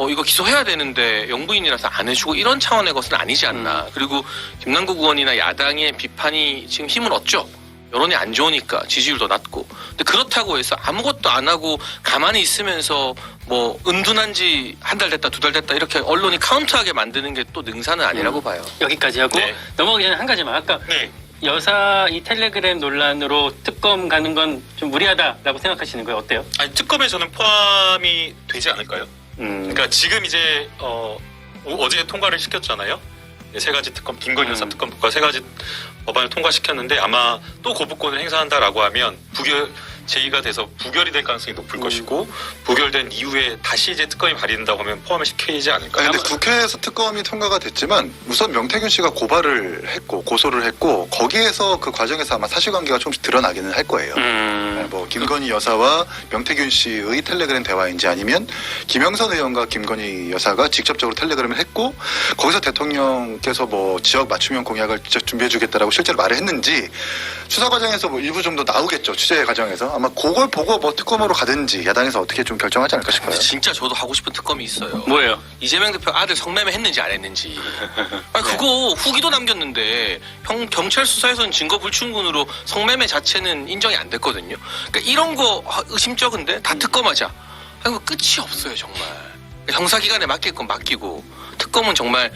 D: 이거 기소해야 되는데 영부인이라서 안 해주고 이런 차원의 것은 아니지 않나. 그리고 김남국 의원이나 야당의 비판이 지금 힘을 얻죠. 여론이 안 좋으니까 지지율도 낮고. 근데 그렇다고 해서 아무것도 안 하고 가만히 있으면서 뭐 은둔한 지 한 달 됐다 두 달 됐다 이렇게 언론이 카운트하게 만드는 게 또 능사는 아니라고 봐요.
A: 여기까지 하고
B: 네.
A: 넘어가기 전에 한 가지만 아까
B: 네.
A: 여사 이 텔레그램 논란으로 특검 가는 건 좀 무리하다라고 생각하시는 거예요? 어때요?
B: 아니 특검에 저는 포함이 되지 않을까요?
A: 음.
B: 그러니까 지금 이제 어제 통과를 시켰잖아요. 세 가지 특검, 김건희 여사 특검과 세 가지 법안을 통과시켰는데 아마 또 거부권을 행사한다라고 하면 제의가 돼서 부결이 될 가능성이 높을 것이고 부결된 이후에 다시 이제 특검이 발의된다고 하면 포함을 시키지 않을까요?
C: 근데 국회에서 특검이 통과가 됐지만 우선 명태균 씨가 고발을 했고 고소를 했고 거기에서 그 과정에서 아마 사실관계가 조금씩 드러나기는 할 거예요. 뭐 김건희 여사와 명태균 씨의 텔레그램 대화인지 아니면 김영선 의원과 김건희 여사가 직접적으로 텔레그램을 했고 거기서 대통령께서 뭐 지역 맞춤형 공약을 직접 준비해주겠다라고 실제로 말을 했는지 수사 과정에서 뭐 일부 좀 더 나오겠죠. 취재 과정에서 아마 그걸 보고 뭐 특검으로 가든지 야당에서 어떻게 좀 결정하지 않을까 싶어요.
D: 근데 진짜 저도 하고 싶은 특검이 있어요.
A: 뭐예요?
D: 이재명 대표 아들 성매매 했는지 안 했는지. 아니 그거 후기도 남겼는데 경찰 수사에서는 증거 불충분으로 성매매 자체는 인정이 안 됐거든요. 그러니까 이런 거 의심쩍은데 다 특검하자. 아니 끝이 없어요 정말. 형사기관에 맡길 건 맡기고 특검은 정말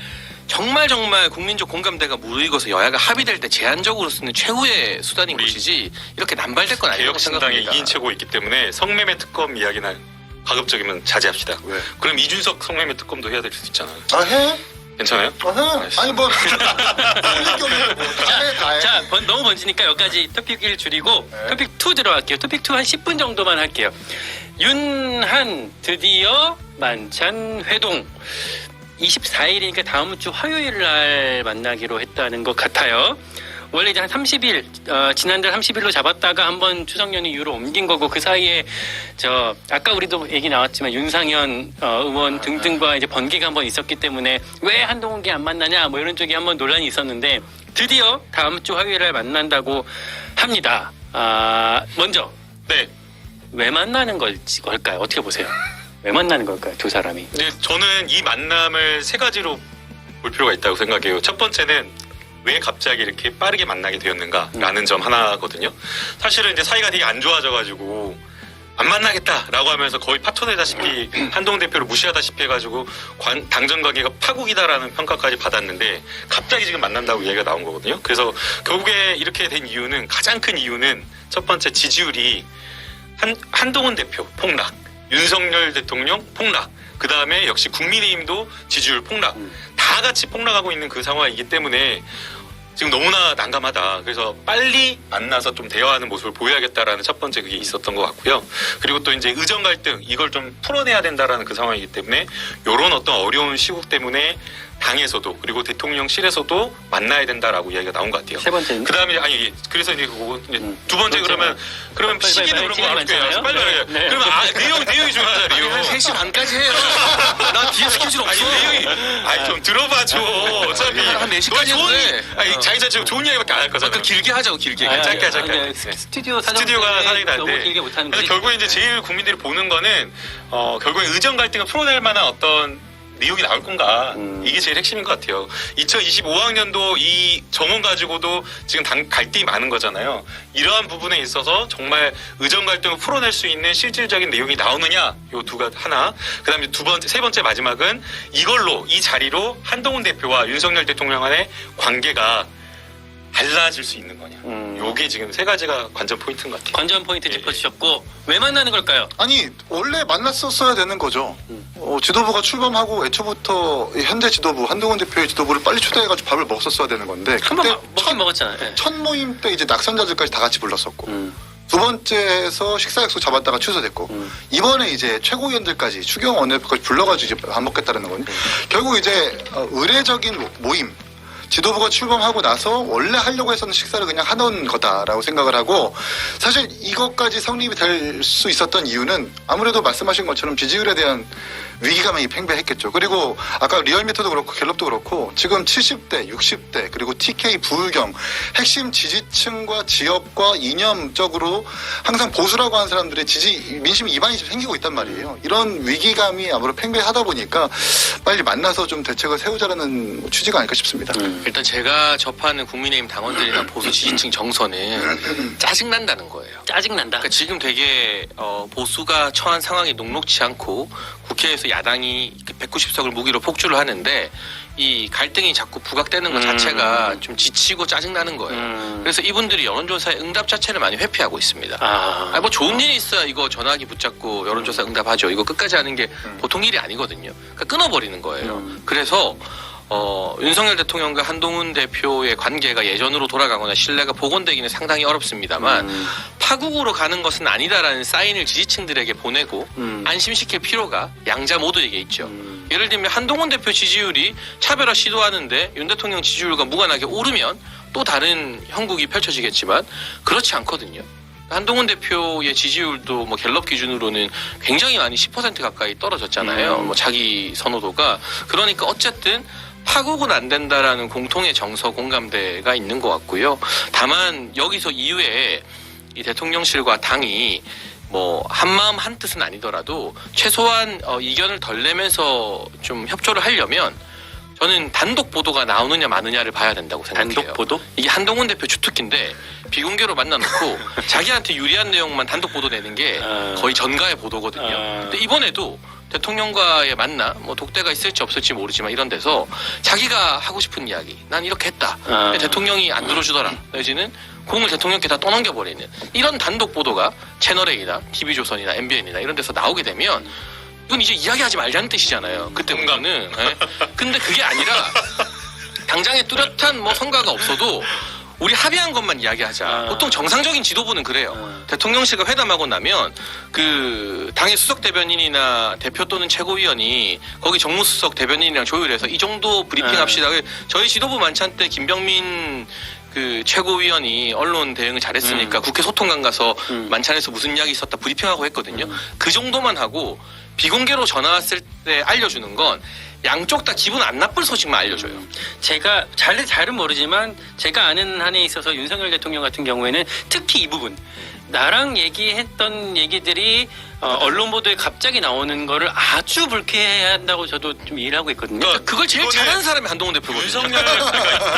D: 국민적 공감대가 무르익어서 여야가 합의될 때 제한적으로 쓰는 최후의 수단인
B: 우리
D: 것이지 이렇게 남발될 건 아니라고
B: 개혁신당의
D: 생각합니다.
B: 2인 최고 있기 때문에 성매매 특검 이야기는 가급적이면 자제합시다.
C: 왜?
B: 그럼 이준석 성매매 특검도 해야 될 수 있잖아요.
C: 아 해?
B: 괜찮아요?
C: 해? 아니 뭐 틀릴 게 없는데 뭐 다 해.
A: 자, 너무 번지니까 여기까지 토픽 1 줄이고 토픽 2 들어갈게요. 토픽 2 한 10분 정도만 할게요. 윤한 드디어 만찬 회동 24일이니까 다음 주 화요일 날 만나기로 했다는 것 같아요. 원래 이제 한 30일, 지난달 30일로 잡았다가 한번 추석 연휴 이후로 옮긴 거고, 그 사이에 아까 우리도 얘기 나왔지만 윤상현 의원 등등과 이제 번개가 한번 있었기 때문에 왜 한동훈이 안 만나냐 뭐 이런 쪽이 한번 논란이 있었는데 드디어 다음 주 화요일 날 만난다고 합니다. 먼저
B: 네.
A: 왜 만나는 걸까요? 어떻게 보세요? 왜 만나는 걸까요? 두 사람이.
B: 네, 저는 이 만남을 세 가지로 볼 필요가 있다고 생각해요. 첫 번째는 왜 갑자기 이렇게 빠르게 만나게 되었는가라는 점 하나거든요. 사실은 이제 사이가 되게 안 좋아져가지고 안 만나겠다라고 하면서 거의 파토내다시피 한동훈 대표를 무시하다시피 해가지고 당정 관계가 파국이다라는 평가까지 받았는데 갑자기 지금 만난다고 얘기가 나온 거거든요. 그래서 결국에 이렇게 된 이유는, 가장 큰 이유는 첫 번째 지지율이 한동훈 대표 폭락, 윤석열 대통령 폭락, 그 다음에 역시 국민의힘도 지지율 폭락, 다 같이 폭락하고 있는 그 상황이기 때문에 지금 너무나 난감하다. 그래서 빨리 만나서 좀 대화하는 모습을 보여야겠다라는 첫 번째 그게 있었던 것 같고요. 그리고 또 이제 의정 갈등, 이걸 좀 풀어내야 된다라는 그 상황이기 때문에 이런 어떤 어려운 시국 때문에 당에서도 그리고 대통령실에서도 만나야 된다라고 이야기가 나온 것 같아요.
A: 세 번째는?
B: 그 다음에 그래서 이제 그거 이제 두 번째 그러면
A: 빨리,
B: 시기는
A: 빨리,
B: 그런 거
A: 시간이
B: 알게요.
A: 많잖아요.
B: 빨리 말해요.
A: 네.
B: 그러면 내용이 중요하다.
D: 아니,
B: 내용.
D: 한 3시 반까지 해요. 나 뒤에 스케줄 없어.
B: 아니 좀 들어봐줘. 어차피
D: 한 4시까지
B: 너
D: 했는데.
B: 아니 자기 자체 좋은 이야기밖에 안 할 거잖아.
D: 아까 길게 하자고, 길게.
B: 짧게.
A: 스튜디오
B: 스튜디오가 사정이
A: 너무
B: 나는데
A: 길게 못하는
B: 근데
A: 거지.
B: 결국에 이제 제일 국민들이 보는 거는 결국에 의정 갈등을 풀어낼 만한 어떤 내용이 나올 건가, 이게 제일 핵심인 것 같아요. 2025학년도 이 정원 가지고도 지금 갈등이 많은 거잖아요. 이러한 부분에 있어서 정말 의정 갈등을 풀어낼 수 있는 실질적인 내용이 나오느냐, 요 하나. 그다음에 세 번째 마지막은 이걸로, 이 자리로 한동훈 대표와 윤석열 대통령 간의 관계가 달라질 수 있는 거냐. 요게 지금 세 가지가 관전 포인트인 것 같아요.
A: 관전 포인트
B: 예,
A: 짚어주셨고, 왜 만나는 걸까요?
C: 아니 원래 만났었어야 되는 거죠. 지도부가 출범하고 애초부터 이 현재 지도부 한동훈 대표의 지도부를 빨리 초대해가지고 밥을 먹었어야 되는 건데
A: 한번
C: 그때
A: 먹긴 먹었잖아요. 예.
C: 첫 모임 때 이제 낙선자들까지 다 같이 불렀었고 두 번째에서 식사 약속 잡았다가 취소됐고 이번에 이제 최고위원들까지 추경 원내대표까지 불러가지고 이제 밥 먹겠다는 건 결국 이제 의례적인 모임. 지도부가 출범하고 나서 원래 하려고 했었는 식사를 그냥 하던 거다라고 생각을 하고 사실 이것까지 성립이 될 수 있었던 이유는 아무래도 말씀하신 것처럼 지지율에 대한 위기감이 팽배했겠죠. 그리고 아까 리얼미터도 그렇고 갤럽도 그렇고 지금 70대, 60대 그리고 TK 부울경 핵심 지지층과 지역과 이념적으로 항상 보수라고 하는 사람들의 민심 이반이 생기고 있단 말이에요. 이런 위기감이 아무래도 팽배하다 보니까 빨리 만나서 좀 대책을 세우자라는 취지가 아닐까 싶습니다.
D: 일단 제가 접하는 국민의힘 당원들이나 보수 지지층 정서는 짜증난다는 거예요.
A: 짜증난다.
D: 그러니까 지금 되게 보수가 처한 상황이 녹록지 않고 국회에서 야당이 190석을 무기로 폭주를 하는데 이 갈등이 자꾸 부각되는 것 자체가 좀 지치고 짜증나는 거예요. 그래서 이분들이 여론조사의 응답 자체를 많이 회피하고 있습니다. 뭐 좋은 일이 있어야 이거 전화기 붙잡고 여론조사 응답하죠. 이거 끝까지 하는 게 보통 일이 아니거든요. 그러니까 끊어버리는 거예요. 그래서 윤석열 대통령과 한동훈 대표의 관계가 예전으로 돌아가거나 신뢰가 복원되기는 상당히 어렵습니다만 파국으로 가는 것은 아니다라는 사인을 지지층들에게 보내고 안심시킬 필요가 양자 모두에게 있죠. 예를 들면 한동훈 대표 지지율이 차별화 시도하는데 윤 대통령 지지율과 무관하게 오르면 또 다른 형국이 펼쳐지겠지만 그렇지 않거든요. 한동훈 대표의 지지율도 뭐 갤럽 기준으로는 굉장히 많이 10% 가까이 떨어졌잖아요. 뭐 자기 선호도가. 그러니까 어쨌든 파국은 안 된다라는 공통의 정서 공감대가 있는 것 같고요. 다만 여기서 이후에 이 대통령실과 당이 뭐 한마음 한뜻은 아니더라도 최소한 이견을 덜 내면서 좀 협조를 하려면 저는 단독 보도가 나오느냐 마느냐를 봐야 된다고 생각해요.
A: 단독 보도?
D: 이게 한동훈 대표 주특기인데 비공개로 만나놓고 자기한테 유리한 내용만 단독 보도 내는 게 거의 전가의 보도거든요. 근데 이번에도 대통령과의 만나, 뭐 독대가 있을지 없을지 모르지만 이런 데서 자기가 하고 싶은 이야기, 난 이렇게 했다. 근데 대통령이 안 들어주더라. 내지는 공을 대통령께 다 떠넘겨버리는 이런 단독 보도가 채널A나 TV조선이나 MBN이나 이런 데서 나오게 되면 이건 이제 이야기하지 말자는 뜻이잖아요. 그때부터는. 네. 근데 그게 아니라 당장에 뚜렷한 뭐 성과가 없어도 우리 합의한 것만 이야기하자.
A: 아.
D: 보통 정상적인 지도부는 그래요.
A: 아.
D: 대통령실과 회담하고 나면 그 당의 수석 대변인이나 대표 또는 최고위원이 거기 정무수석 대변인이랑 조율해서 이 정도 브리핑합시다. 저희 지도부 만찬 때 김병민 그 최고위원이 언론 대응을 잘했으니까 국회 소통관 가서 만찬에서 무슨 이야기 있었다 브리핑하고 했거든요. 그 정도만 하고 비공개로 전화 왔을 때 알려주는 건 양쪽 다 기분 안 나쁠 소식만 알려줘요.
A: 제가 잘은 모르지만 제가 아는 한에 있어서 윤석열 대통령 같은 경우에는 특히 이 부분 나랑 얘기했던 얘기들이 언론 보도에 갑자기 나오는 거를 아주 불쾌해한다고 저도 좀 이해를 하고 있거든요.
B: 그러니까
D: 그걸 제일
B: 이거는
D: 잘하는 사람이 한동훈 대표거든요.
B: 윤석열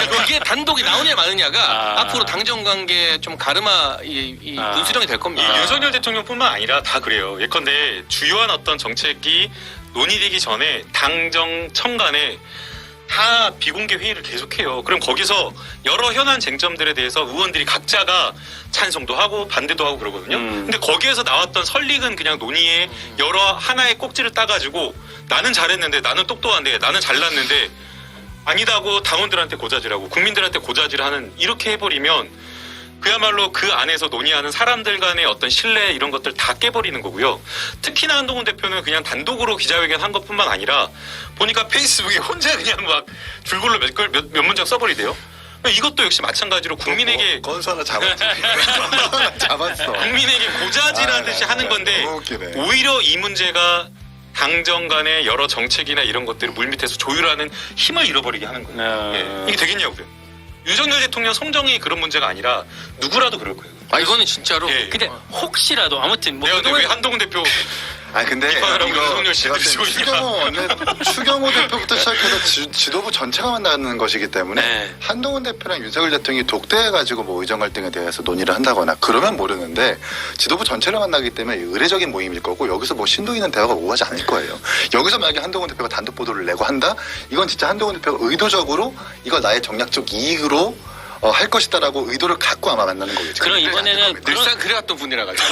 D: 그게 단독이 나오냐 마느냐가
A: 아.
D: 앞으로 당정 관계 좀 가르마 이
A: 아.
D: 분수령이 될
B: 이
D: 겁니다.
B: 윤석열 대통령뿐만 아니라 다 그래요. 예컨대 주요한 어떤 정책이 논의되기 전에 당정청 간에 다 비공개 회의를 계속해요. 그럼 거기서 여러 현안 쟁점들에 대해서 의원들이 각자가 찬성도 하고 반대도 하고 그러거든요. 근데 거기에서 나왔던 설익은 그냥 논의에 여러 하나의 꼭지를 따가지고 나는 잘했는데 나는 똑똑한데 나는 잘났는데 아니다고 당원들한테 고자질하고 국민들한테 고자질하는 이렇게 해버리면 그야말로 그 안에서 논의하는 사람들 간의 어떤 신뢰 이런 것들 다 깨버리는 거고요. 특히나 한동훈 대표는 그냥 단독으로 기자회견 한 것뿐만 아니라 보니까 페이스북에 혼자 그냥 막 줄글로 몇 문장 써버리대요. 이것도 역시 마찬가지로 국민에게
C: 건수 하나 잡았지. 건수 하나 잡았어.
B: 국민에게 고자질하는 듯이 하는 건데
C: 너무 웃기네.
B: 오히려 이 문제가 당정 간의 여러 정책이나 이런 것들을 물밑에서 조율하는 힘을 잃어버리게 하는 거예요.
A: 아.
B: 예. 이게 되겠냐고요. 윤석열 대통령 성정이 그런 문제가 아니라 누구라도 그럴 거예요.
D: 아 이거는 진짜로.
B: 예.
A: 근데 혹시라도 아무튼 뭐
B: 내가 근데 왜
A: 그동안
B: 한동훈 대표
C: 아 근데
B: 비판을 하고
C: 이거
B: 윤석열
C: 제가
B: 씨를
C: 봤을 때 추경호 대표부터 시작해서 지도부 전체가 만나는 것이기 때문에
A: 네.
C: 한동훈 대표랑 윤석열 대통령이 독대해가지고 뭐 의정 갈등에 대해서 논의를 한다거나 그러면 모르는데 지도부 전체를 만나기 때문에 의례적인 모임일 거고 여기서 뭐 심도 있는 대화가 오가지 않을 거예요. 여기서 만약에 한동훈 대표가 단독 보도를 내고 한다? 이건 진짜 한동훈 대표가 의도적으로 이걸 나의 정략적 이익으로 할 것이다라고 의도를 갖고 아마 만나는 거겠죠.
A: 그럼 이번에는
D: 늘상 그래왔던 분이라 가지고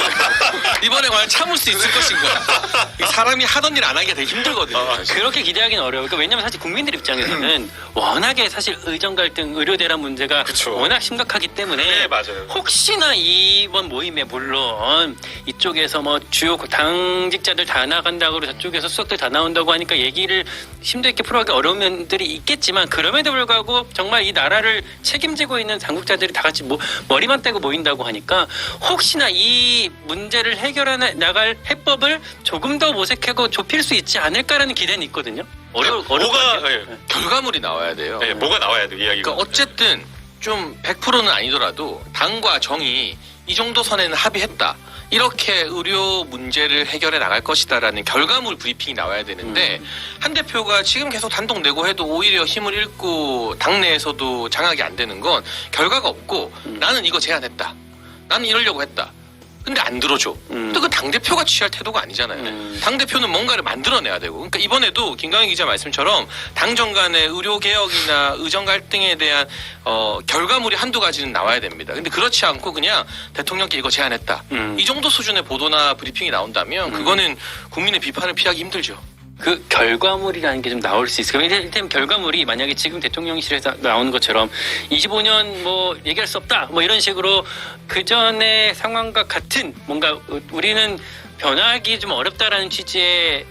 D: 이번에 과연 참을 수 있을 것인가. 이 사람이 하던 일 안 하기가 되게 힘들거든요. 사실.
A: 그렇게 기대하기는 어려워요. 그러니까 왜냐하면 사실 국민들 입장에서는 워낙에 사실 의정 갈등, 의료 대란 문제가
B: 그쵸.
A: 워낙 심각하기 때문에
B: 네, 맞아요.
A: 혹시나 이번 모임에 물론 이쪽에서 뭐 주요 당직자들 다 나간다고 그러고 저쪽에서 수석들 다 나온다고 하니까 얘기를 심도 있게 풀어가기 어려운 면들이 있겠지만 그럼에도 불구하고 정말 이 나라를 책임지고 있는 당국자들이 다 같이 머리만 떼고 모인다고 하니까 혹시나 이 문제를 해결해 나갈 해법을 조금 더 모색하고 좁힐 수 있지 않을까라는 기대는 있거든요.
B: 뭐가 예.
D: 결과물이 나와야 돼요.
B: 예, 뭐가 나와야 돼 이야기가.
D: 그러니까 어쨌든 좀 100%는 아니더라도 당과 정이 이 정도 선에는 합의했다. 이렇게 의료 문제를 해결해 나갈 것이다라는 결과물 브리핑이 나와야 되는데 한 대표가 지금 계속 단독 내고 해도 오히려 힘을 잃고 당내에서도 장악이 안 되는 건 결과가 없고 나는 이거 제안했다. 나는 이러려고 했다. 근데 안 들어줘. 또 그 당대표가 취할 태도가 아니잖아요. 당대표는 뭔가를 만들어내야 되고. 그러니까 이번에도 김강희 기자 말씀처럼 당정 간의 의료개혁이나 의정 갈등에 대한 결과물이 한두 가지는 나와야 됩니다. 근데 그렇지 않고 그냥 대통령께 이거 제안했다. 이 정도 수준의 보도나 브리핑이 나온다면 그거는 국민의 비판을 피하기 힘들죠.
A: 그 결과물이라는 게 좀 나올 수 있어요. 일단 결과물이 만약에 지금 대통령실에서 나오는 것처럼 25년 뭐 얘기할 수 없다 뭐 이런 식으로 그 전의 상황과 같은 뭔가 우리는 변하기 좀 어렵다라는 취지의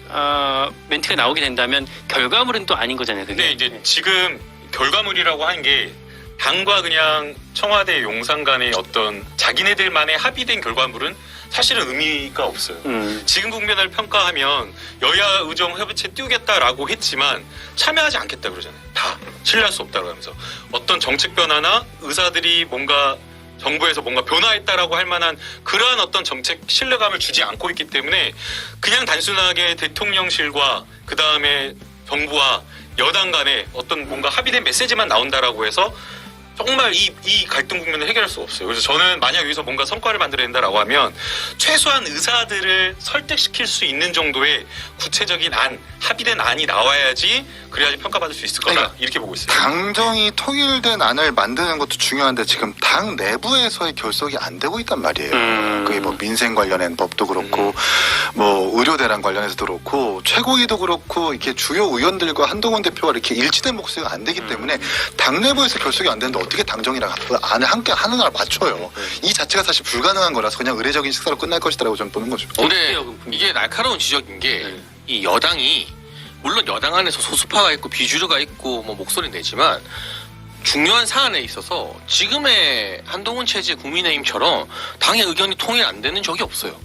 A: 멘트가 나오게 된다면 결과물은 또 아닌 거잖아요. 그게.
B: 근데 이제 지금 결과물이라고 하는 게 당과 그냥 청와대 용산 간의 어떤 자기네들만의 합의된 결과물은 사실은 의미가 없어요. 지금 국면을 평가하면 여야 의정 협의체 띄우겠다라고 했지만 참여하지 않겠다 그러잖아요. 다 신뢰할 수 없다고 하면서 어떤 정책 변화나 의사들이 뭔가 정부에서 뭔가 변화했다라고 할 만한 그러한 어떤 정책 신뢰감을 주지 않고 있기 때문에 그냥 단순하게 대통령실과 그 다음에 정부와 여당 간에 어떤 뭔가 합의된 메시지만 나온다라고 해서 정말 이 갈등 국면을 해결할 수 없어요. 그래서 저는 만약 여기서 뭔가 성과를 만들어낸다라고 하면 최소한 의사들을 설득시킬 수 있는 정도의 구체적인 안, 합의된 안이 나와야지 그래야지 평가받을 수 있을 거다. 이렇게 보고 있어요.
C: 당정이 통일된 안을 만드는 것도 중요한데 지금 당 내부에서의 결속이 안 되고 있단 말이에요. 그게 뭐 민생 관련된 법도 그렇고 뭐 의료 대란 관련해서도 그렇고 최고위도 그렇고 이렇게 주요 의원들과 한동훈 대표가 이렇게 일치된 목소리가 안 되기 때문에 당 내부에서 결속이 안 되는데 어떻게 당정이랑 안에 함께 하느냐를 맞춰요. 이 자체가 사실 불가능한 거라서 그냥 의례적인 식사로 끝날 것이라고 저는 보는 거죠.
D: 근데
A: 어때요, 그럼?
D: 이게 날카로운 지적인 게
A: 네.
D: 이 여당이 물론 여당 안에서 소수파가 있고 비주류가 있고 뭐 목소리 내지만 중요한 사안에 있어서 지금의 한동훈 체제 국민의힘처럼 당의 의견이 통일 안 되는 적이 없어요.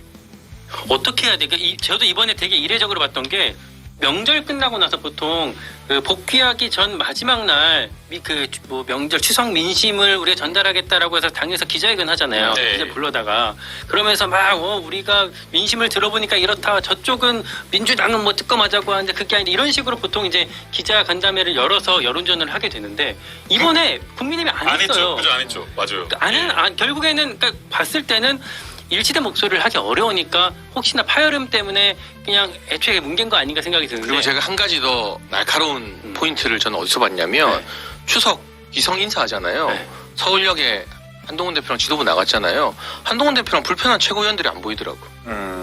A: 어떻게 해야 돼? 저도 이번에 되게 이례적으로 봤던 게 명절 끝나고 나서 보통 그 복귀하기 전 마지막 날 뭐 명절 추석 민심을 우리가 전달하겠다라고 해서 당에서 기자회견 하잖아요.
B: 네.
A: 기자 불러다가 그러면서 막 우리가 민심을 들어보니까 이렇다. 저쪽은 민주당은 뭐 특검하자고 하는데 그게 아닌데 이런 식으로 보통 이제 기자 간담회를 열어서 여론전을 하게 되는데 이번에 국민의힘이 안
B: 안 했죠.
A: 했어요.
B: 그죠? 안 했죠. 맞아요.
A: 결국에는 그러니까 봤을 때는 일치된 목소리를 하기 어려우니까 혹시나 파열음 때문에 그냥 애초에 뭉갠 거 아닌가 생각이 드는데.
D: 그리고 제가 한 가지 더 날카로운 포인트를 저는 어디서 봤냐면
A: 네.
D: 추석 기성 인사하잖아요.
A: 네.
D: 서울역에 한동훈 대표랑 지도부 나갔잖아요. 한동훈 대표랑 불편한 최고위원들이 안 보이더라고.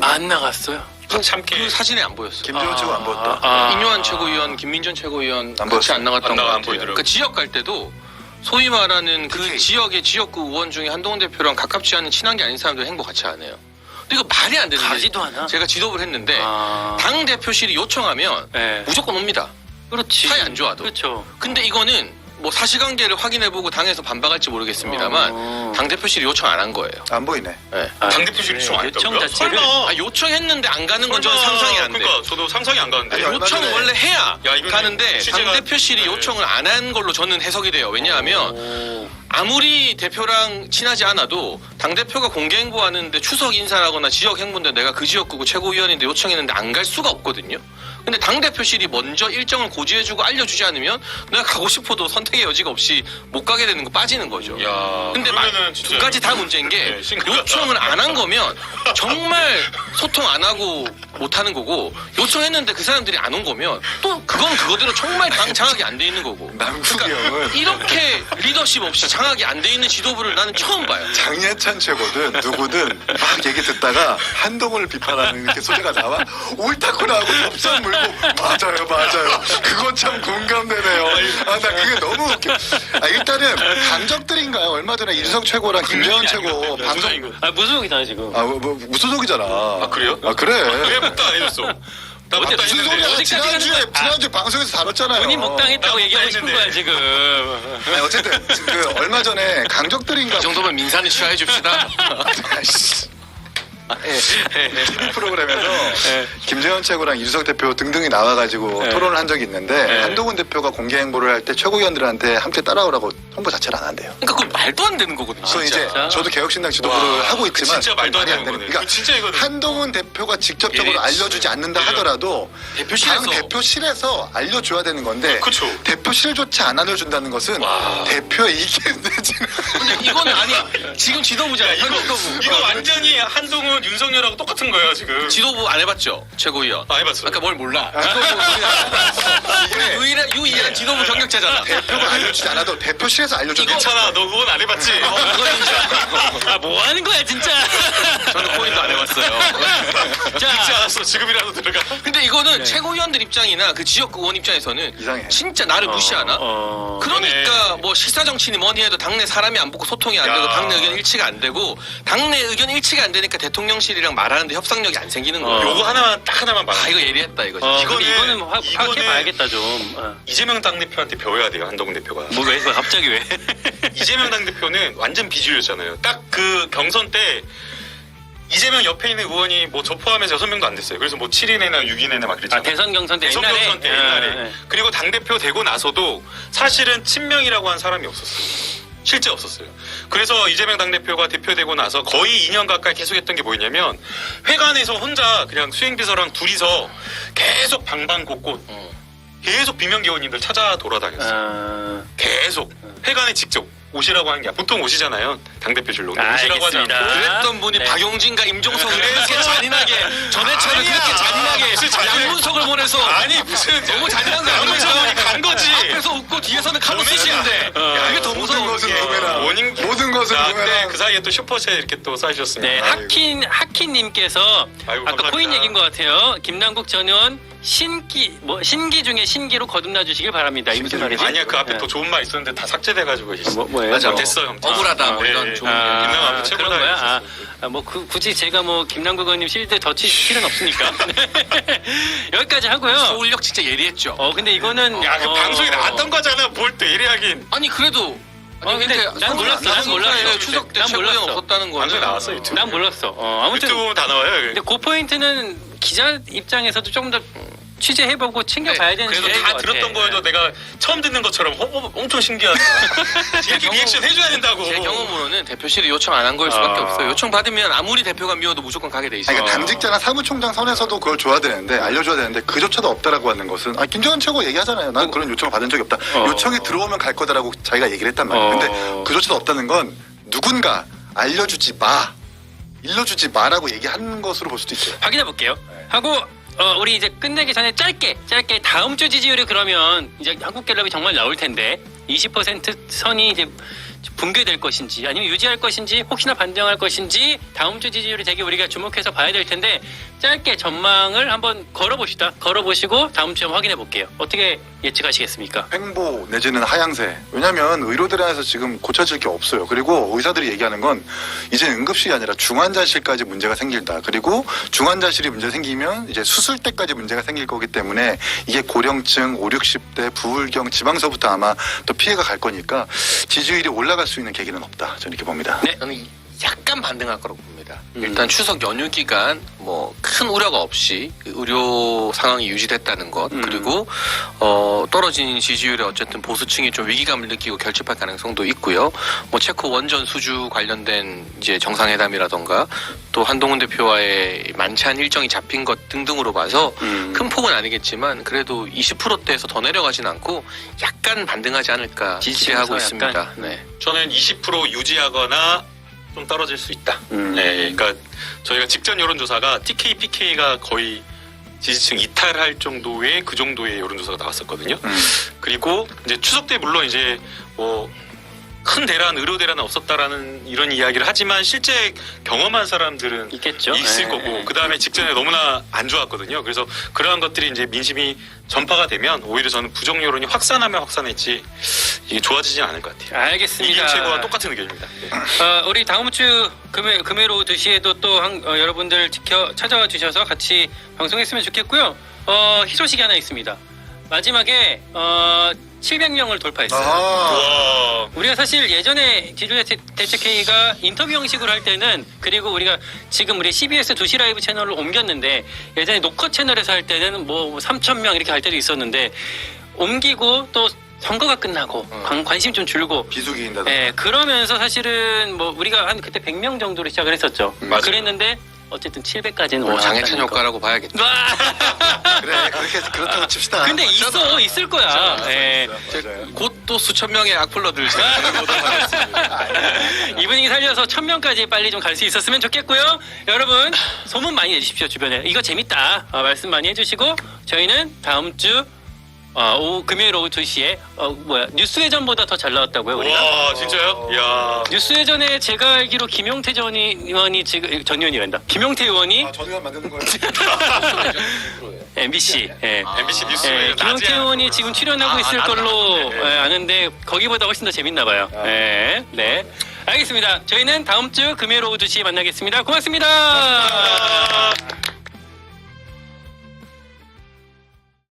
A: 안 나갔어요.
B: 참게
D: 그 사진에 안 보였어.
C: 김재원 최고 안 보였다.
D: 인요한 최고위원, 김민전 최고위원
C: 안
D: 같이
C: 보였어요.
D: 안 나갔던
B: 안
D: 것
B: 나가, 안
D: 같아요.
B: 보이더라고요.
D: 그 지역 갈 때도 소위 말하는 그
C: PK.
D: 지역의 지역구 의원 중에 한동훈 대표랑 가깝지 않은 친한 게 아닌 사람들 행보 같이 안 해요. 근데 이거 말이 안 되는 게
A: 가지도 않아.
D: 제가 지도부를 했는데
A: 아.
D: 당 대표실이 요청하면
A: 네.
D: 무조건 옵니다.
A: 그렇지.
D: 사이 안 좋아도.
A: 그렇죠.
D: 근데 이거는 뭐 사실관계를 확인해보고 당에서 반박할지 모르겠습니다만 당 대표실이 요청 안 한 거예요.
C: 안 보이네.
D: 네.
B: 당대표실 요청 안
A: 요청
B: 했다고요?
A: 자체를
B: 설마.
D: 아, 요청했는데 안 가는 건 저는 상상이 안 돼.
B: 그러니까 저도 상상이 안 가는데.
C: 아니, 얼마
D: 요청
C: 전에-
D: 원래 해야
B: 야, 이거는
D: 가는데
B: 취재가-
D: 당 대표실이
B: 네.
D: 요청을 안 한 걸로 저는 해석이 돼요. 왜냐하면 아무리 대표랑 친하지 않아도 당 대표가 공개 행보하는데 추석 인사라거나 지역 행보인데 내가 그 지역구 최고위원인데 요청했는데 안 갈 수가 없거든요. 근데 당 대표실이 먼저 일정을 고지해주고 알려주지 않으면 내가 가고 싶어도 선택의 여지가 없이 못 가게 되는 거 빠지는 거죠.
B: 야.
D: 근데
B: 그러면은
D: 두
B: 진짜
D: 가지 다 문제인 게
B: 네, 심각하다.
D: 요청을 안 한 거면 정말 소통 안 하고 못 하는 거고 요청했는데 그 사람들이 안 온 거면 또 그건 그거대로 정말 당 장악이 안 돼 있는 거고.
C: 남국이 형은
D: 이렇게 리더십 없이 장악이 안 돼 있는 지도부를 나는 처음 봐요.
C: 장예찬 최고든 누구든 막 얘기 듣다가 한동훈을 비판하는 이렇게 소리가 나와 옳다구나 하고 덥석 물고 맞아요 그건 참 공감되네요. 아 나 그게 너무 웃겨. 아, 일단은 강적들인가요? 얼마 전에 이준석 최고랑 김재원 최고 방송
A: 무소속이잖아 지금.
C: 무소속이잖아. 아
B: 그래요?
C: 아 그래.
B: 왜 목도 안 해줬어? 나
A: 어제
B: 목도 안
C: 무슨
B: 했는데.
C: 소리야?
A: 어디까지
C: 지난주에 방송에서 다뤘잖아요.
A: 본인 목당했다고
B: 나
A: 얘기하고 싶은
B: 목당했는데.
A: 거야 지금.
C: 아니, 어쨌든 그 얼마 전에 강적들인가
D: 이 정도면 민산을 취하해 줍시다.
C: 아이씨. TV 프로그램에서 김재원 최고랑 이준석 대표 등등이 나와가지고 토론을 한 적이 있는데 한동훈 대표가 공개 행보를 할 때 최고위원들한테 함께 따라오라고 홍보 자체를 안 한대요.
D: 그러니까 그건 말도 안 되는 거거든요.
C: 그건 이제
A: 진짜?
C: 저도 개혁신당 지도부를
B: 와,
C: 하고
B: 그
C: 있지만
B: 진짜 말도 안
C: 말이
B: 되는 거네.
C: 그러니까
B: 그 진짜 이거는.
C: 한동훈 대표가 직접적으로
B: 예,
C: 알려주지 않는다 하더라도
D: 대표실에서.
C: 당 대표실에서 알려줘야 되는 건데
B: 그쵸.
C: 대표실조차 안 알려준다는 것은 대표의 이익에 내지는
D: 근데 이거는 아니야. 지금 지도부잖아요. 현 지도부.
B: 이거 완전히 한동훈 윤석열하고 똑같은 거예요 지금.
D: 지도부 안 해봤죠? 최고위원.
B: 아, 해봤어요.
D: 아까 뭘 몰라.
C: 이게
D: 유일한 지도부 경력자잖아.
C: 대표가 알려주지 않아도 대표실에서 알려줘야
B: 이거잖아. 너 그건 안 해봤지?
D: 그건 인정.
A: 뭐 하는 거야 진짜.
D: 저는 코인도 안 해봤어요.
B: 듣지 않았어. 지금이라도 들어가.
D: 근데 이거는 최고위원들 입장이나 그 지역 의원 입장에서는
C: 이상해.
D: 진짜 나를 무시하나? 그러니까 뭐 시사 정치니 뭐니 해도 당내 사람이 안 붙고 소통이 안 되고
B: 야.
D: 당내 의견 일치가 안 되고 당내 의견 일치가 안 되니까 대통령실이랑 말하는데 협상력이 안 생기는 거예요.
B: 요거 하나만 딱 하나만 말아.
D: 아 이거 예리했다 이거.
A: 이거는 확해봐야겠다 좀.
B: 이재명 당대표한테 배워야 돼요. 한동훈 대표가.
A: 뭐가 있어 갑자기 왜?
B: 이재명 당대표는 완전 비주류였잖아요. 딱 그 경선 때 이재명 옆에 있는 의원이 뭐 저 포함해서 6명도 안 됐어요. 그래서 뭐 7인이나 6인이나 막 그랬잖아요.
A: 대선 경선 때
B: 대선
A: 옛날에.
B: 경선 때 옛날에.
A: 예.
B: 그리고 당대표 되고 나서도 사실은 친명이라고 한 사람이 없었어요. 실제 없었어요. 그래서 이재명 당대표가 대표되고 나서 거의 2년 가까이 계속했던 게 뭐였냐면 회관에서 혼자 그냥 수행비서랑 둘이서 계속 방방곡곡 계속 비명계원님들 찾아 돌아다녔어요. 계속 회관에 직접 오시라고 하는 게 아니라 보통 오시잖아요. 당대표실로. 오시라고 하지 않고.
A: 알겠습니다.
D: 그랬던 분이
A: 네.
D: 박용진과 임종석을
B: 그래서-
D: 그렇게 잔인하게 전해처럼
B: 아니야.
D: 그렇게 잔인하게
B: 무슨 잔인해.
D: 양문석을 보내서
B: 아니 무슨
D: 너무 잔인한 거
B: 양문석이
D: 아닙니까?
B: 간 거지.
D: 앞에서 웃고 뒤에서는 칼로 쑤시는데 그게 더 무서운
C: 모든 것은
D: 게
C: 도매라.
B: 본인
C: 모든 것을
B: 자,
C: 보면은
B: 근데 그 사이에 또 슈퍼챗 이렇게 또 쏴주셨습니다.
A: 네, 하킨님께서
B: 아이고,
A: 아까
B: 감사합니다.
A: 코인 얘기인 것 같아요. 김남국 전 의원 신기 중에 신기로 거듭나 주시길 바랍니다. 이거 무슨 말이지?
B: 아니야 그 앞에
A: 네.
B: 더 좋은 말 있었는데 다 삭제돼가지고
A: 뭐예요?
B: 맞아
A: 뭐.
B: 됐어 형.
D: 억울하다 뭐
B: 예,
D: 이런
B: 예.
D: 좋은
A: 아,
B: 김남국 앞에 최고다
A: 그런 거야?
B: 이랬었어요.
A: 굳이 제가 뭐 김남국 의원님 실드 더 칠 필요는 없으니까 여기까지 하고요.
D: 서울역 진짜 예리했죠.
A: 근데 이거는
B: 야, 그 방송에 나왔던 거잖아. 뭘 또 이래하긴.
D: 아니 그래도
A: 근데 난 몰랐어. 난 몰랐어.
D: 추석 때
A: 난
D: 최고령
A: 몰랐어.
D: 없었다는 거는
B: 방송에 나왔어 유튜브.
A: 난 몰랐어. 아무튼
B: 유튜브 보면 다 나와요.
A: 근데 그 포인트는 기자 입장에서도 조금 더 취재해보고 챙겨봐야 되는
B: 그래서
A: 주제인
B: 다
A: 것
B: 들었던
A: 같아.
B: 거에도 내가 처음 듣는 것처럼 엄청 신기하다. 이렇게
D: 경험-
B: 리액션 해줘야 된다고.
D: 제 경험으로는 대표실이 요청 안 한 걸 수밖에
A: 아.
D: 없어요. 요청 받으면 아무리 대표가 미워도 무조건 가게 돼 있어요.
C: 그러니까 당직자나 사무총장 선에서도 그걸 줘야 되는데 알려줘야 되는데 그조차도 없다라고 하는 것은 김정은 최고 얘기하잖아요. 난 그런 요청을 받은 적이 없다. 요청이 들어오면 갈 거다라고 자기가 얘기를 했단 말이에요. 근데 그조차도 없다는 건 누군가 알려주지 마, 일러주지 마라고 얘기한 것으로 볼 수도 있어요.
A: 확인해 볼게요. 하고 우리 이제 끝내기 전에 짧게 다음 주 지지율이 그러면 이제 한국갤럽이 정말 나올 텐데 20% 선이 이제 붕괴될 것인지 아니면 유지할 것인지 혹시나 반등할 것인지 다음 주 지지율이 되게 우리가 주목해서 봐야 될 텐데 짧게 전망을 한번 걸어봅시다. 걸어보시고 다음 주에 확인해 볼게요. 어떻게 예측하시겠습니까?
C: 횡보 내지는 하향세. 왜냐하면 의료들 안에서 지금 고쳐질 게 없어요. 그리고 의사들이 얘기하는 건 이제 응급실이 아니라 중환자실까지 문제가 생긴다. 그리고 중환자실이 문제 생기면 이제 수술 때까지 문제가 생길 거기 때문에 이게 고령층, 5, 60대, 부울경, 지방서부터 아마 또 피해가 갈 거니까 지지율이 올라갈 수 있는 계기는 없다. 저는 이렇게 봅니다.
A: 네.
D: 저는 약간 반등할 거라고 봅니다. 일단 추석 연휴 기간 뭐 큰 우려가 없이 의료 상황이 유지됐다는 것 그리고 떨어진 지지율에 어쨌든 보수층이 좀 위기감을 느끼고 결집할 가능성도 있고요. 뭐 체코 원전 수주 관련된 이제 정상회담이라던가 또 한동훈 대표와의 만찬 일정이 잡힌 것 등등으로 봐서 큰 폭은 아니겠지만 그래도 20%대에서 더 내려가진 않고 약간 반등하지 않을까 기대하고
A: 지지층에서
D: 있습니다.
A: 약간?
D: 네.
B: 저는 20% 유지하거나 좀 떨어질 수 있다. 네, 그러니까 저희가 직전 여론조사가 TK, PK가 거의 지지층 이탈할 정도의 그 정도의 여론조사가 나왔었거든요. 그리고 이제 추석 때 물론 이제 뭐 큰 대란, 의료 대란은 없었다라는 이런 이야기를 하지만 실제 경험한 사람들은
A: 있겠죠.
B: 있을
A: 네.
B: 거고 그 다음에 직전에 너무나 안 좋았거든요. 그래서 그러한 것들이 이제 민심이 전파가 되면 오히려 저는 부정 여론이 확산하면 확산했지 이게 좋아지진 않을 것 같아요.
A: 알겠습니다.
B: 이김 최고와 똑같은 의견입니다. 네.
A: 우리 다음 주 금요일 오후 2시에도 또 여러분들 찾아와 주셔서 같이 방송했으면 좋겠고요. 희소식이 하나 있습니다. 마지막에 700명을 돌파했어요.
B: 와.
A: 우리가 사실 예전에 지지율 대책회의가 인터뷰 형식으로 할 때는 그리고 우리가 지금 우리 CBS 2시 라이브 채널을 옮겼는데 예전에 노컷 채널에서 할 때는 뭐 3,000명 이렇게 할 때도 있었는데 옮기고 또 선거가 끝나고 관심 좀 줄고
C: 비수기인다.
A: 예, 그러면서 사실은 뭐 우리가 한 그때 100명 정도로 시작을 했었죠.
B: 맞아요.
A: 그랬는데 어쨌든 700까지는
D: 뭐 장애찬
A: 올라갔다는 거.
D: 효과라고 봐야겠다.
C: 그래 그렇다고 칩시다.
A: 근데 있을 거야. 예.
D: 곧 또 수천 명의 악플러들 제가 보도록 하겠습니다.
A: 이 분위기 살려서 1000명까지 빨리 좀 갈 수 있었으면 좋겠고요. 여러분 소문 많이 내주십시오. 주변에 이거 재밌다 말씀 많이 해주시고 저희는 다음 주 금요일 오후 2시에 뉴스회전보다 더 잘 나왔다고요 우리가?
B: 와 진짜요? 이야.
A: 뉴스회전에 제가 알기로 김용태 전 의원이 지금 전 의원이란다. 김용태 의원이
C: 전 의원 만드는 거예요.
A: MBC
B: MBC 뉴스에
A: 김용태 의원이 지금 출연하고 있을 걸로
B: 네.
A: 아는데 거기보다 훨씬 더 재밌나 봐요. 네. 알겠습니다. 저희는 다음 주 금요일 오후 2시에 만나겠습니다. 고맙습니다.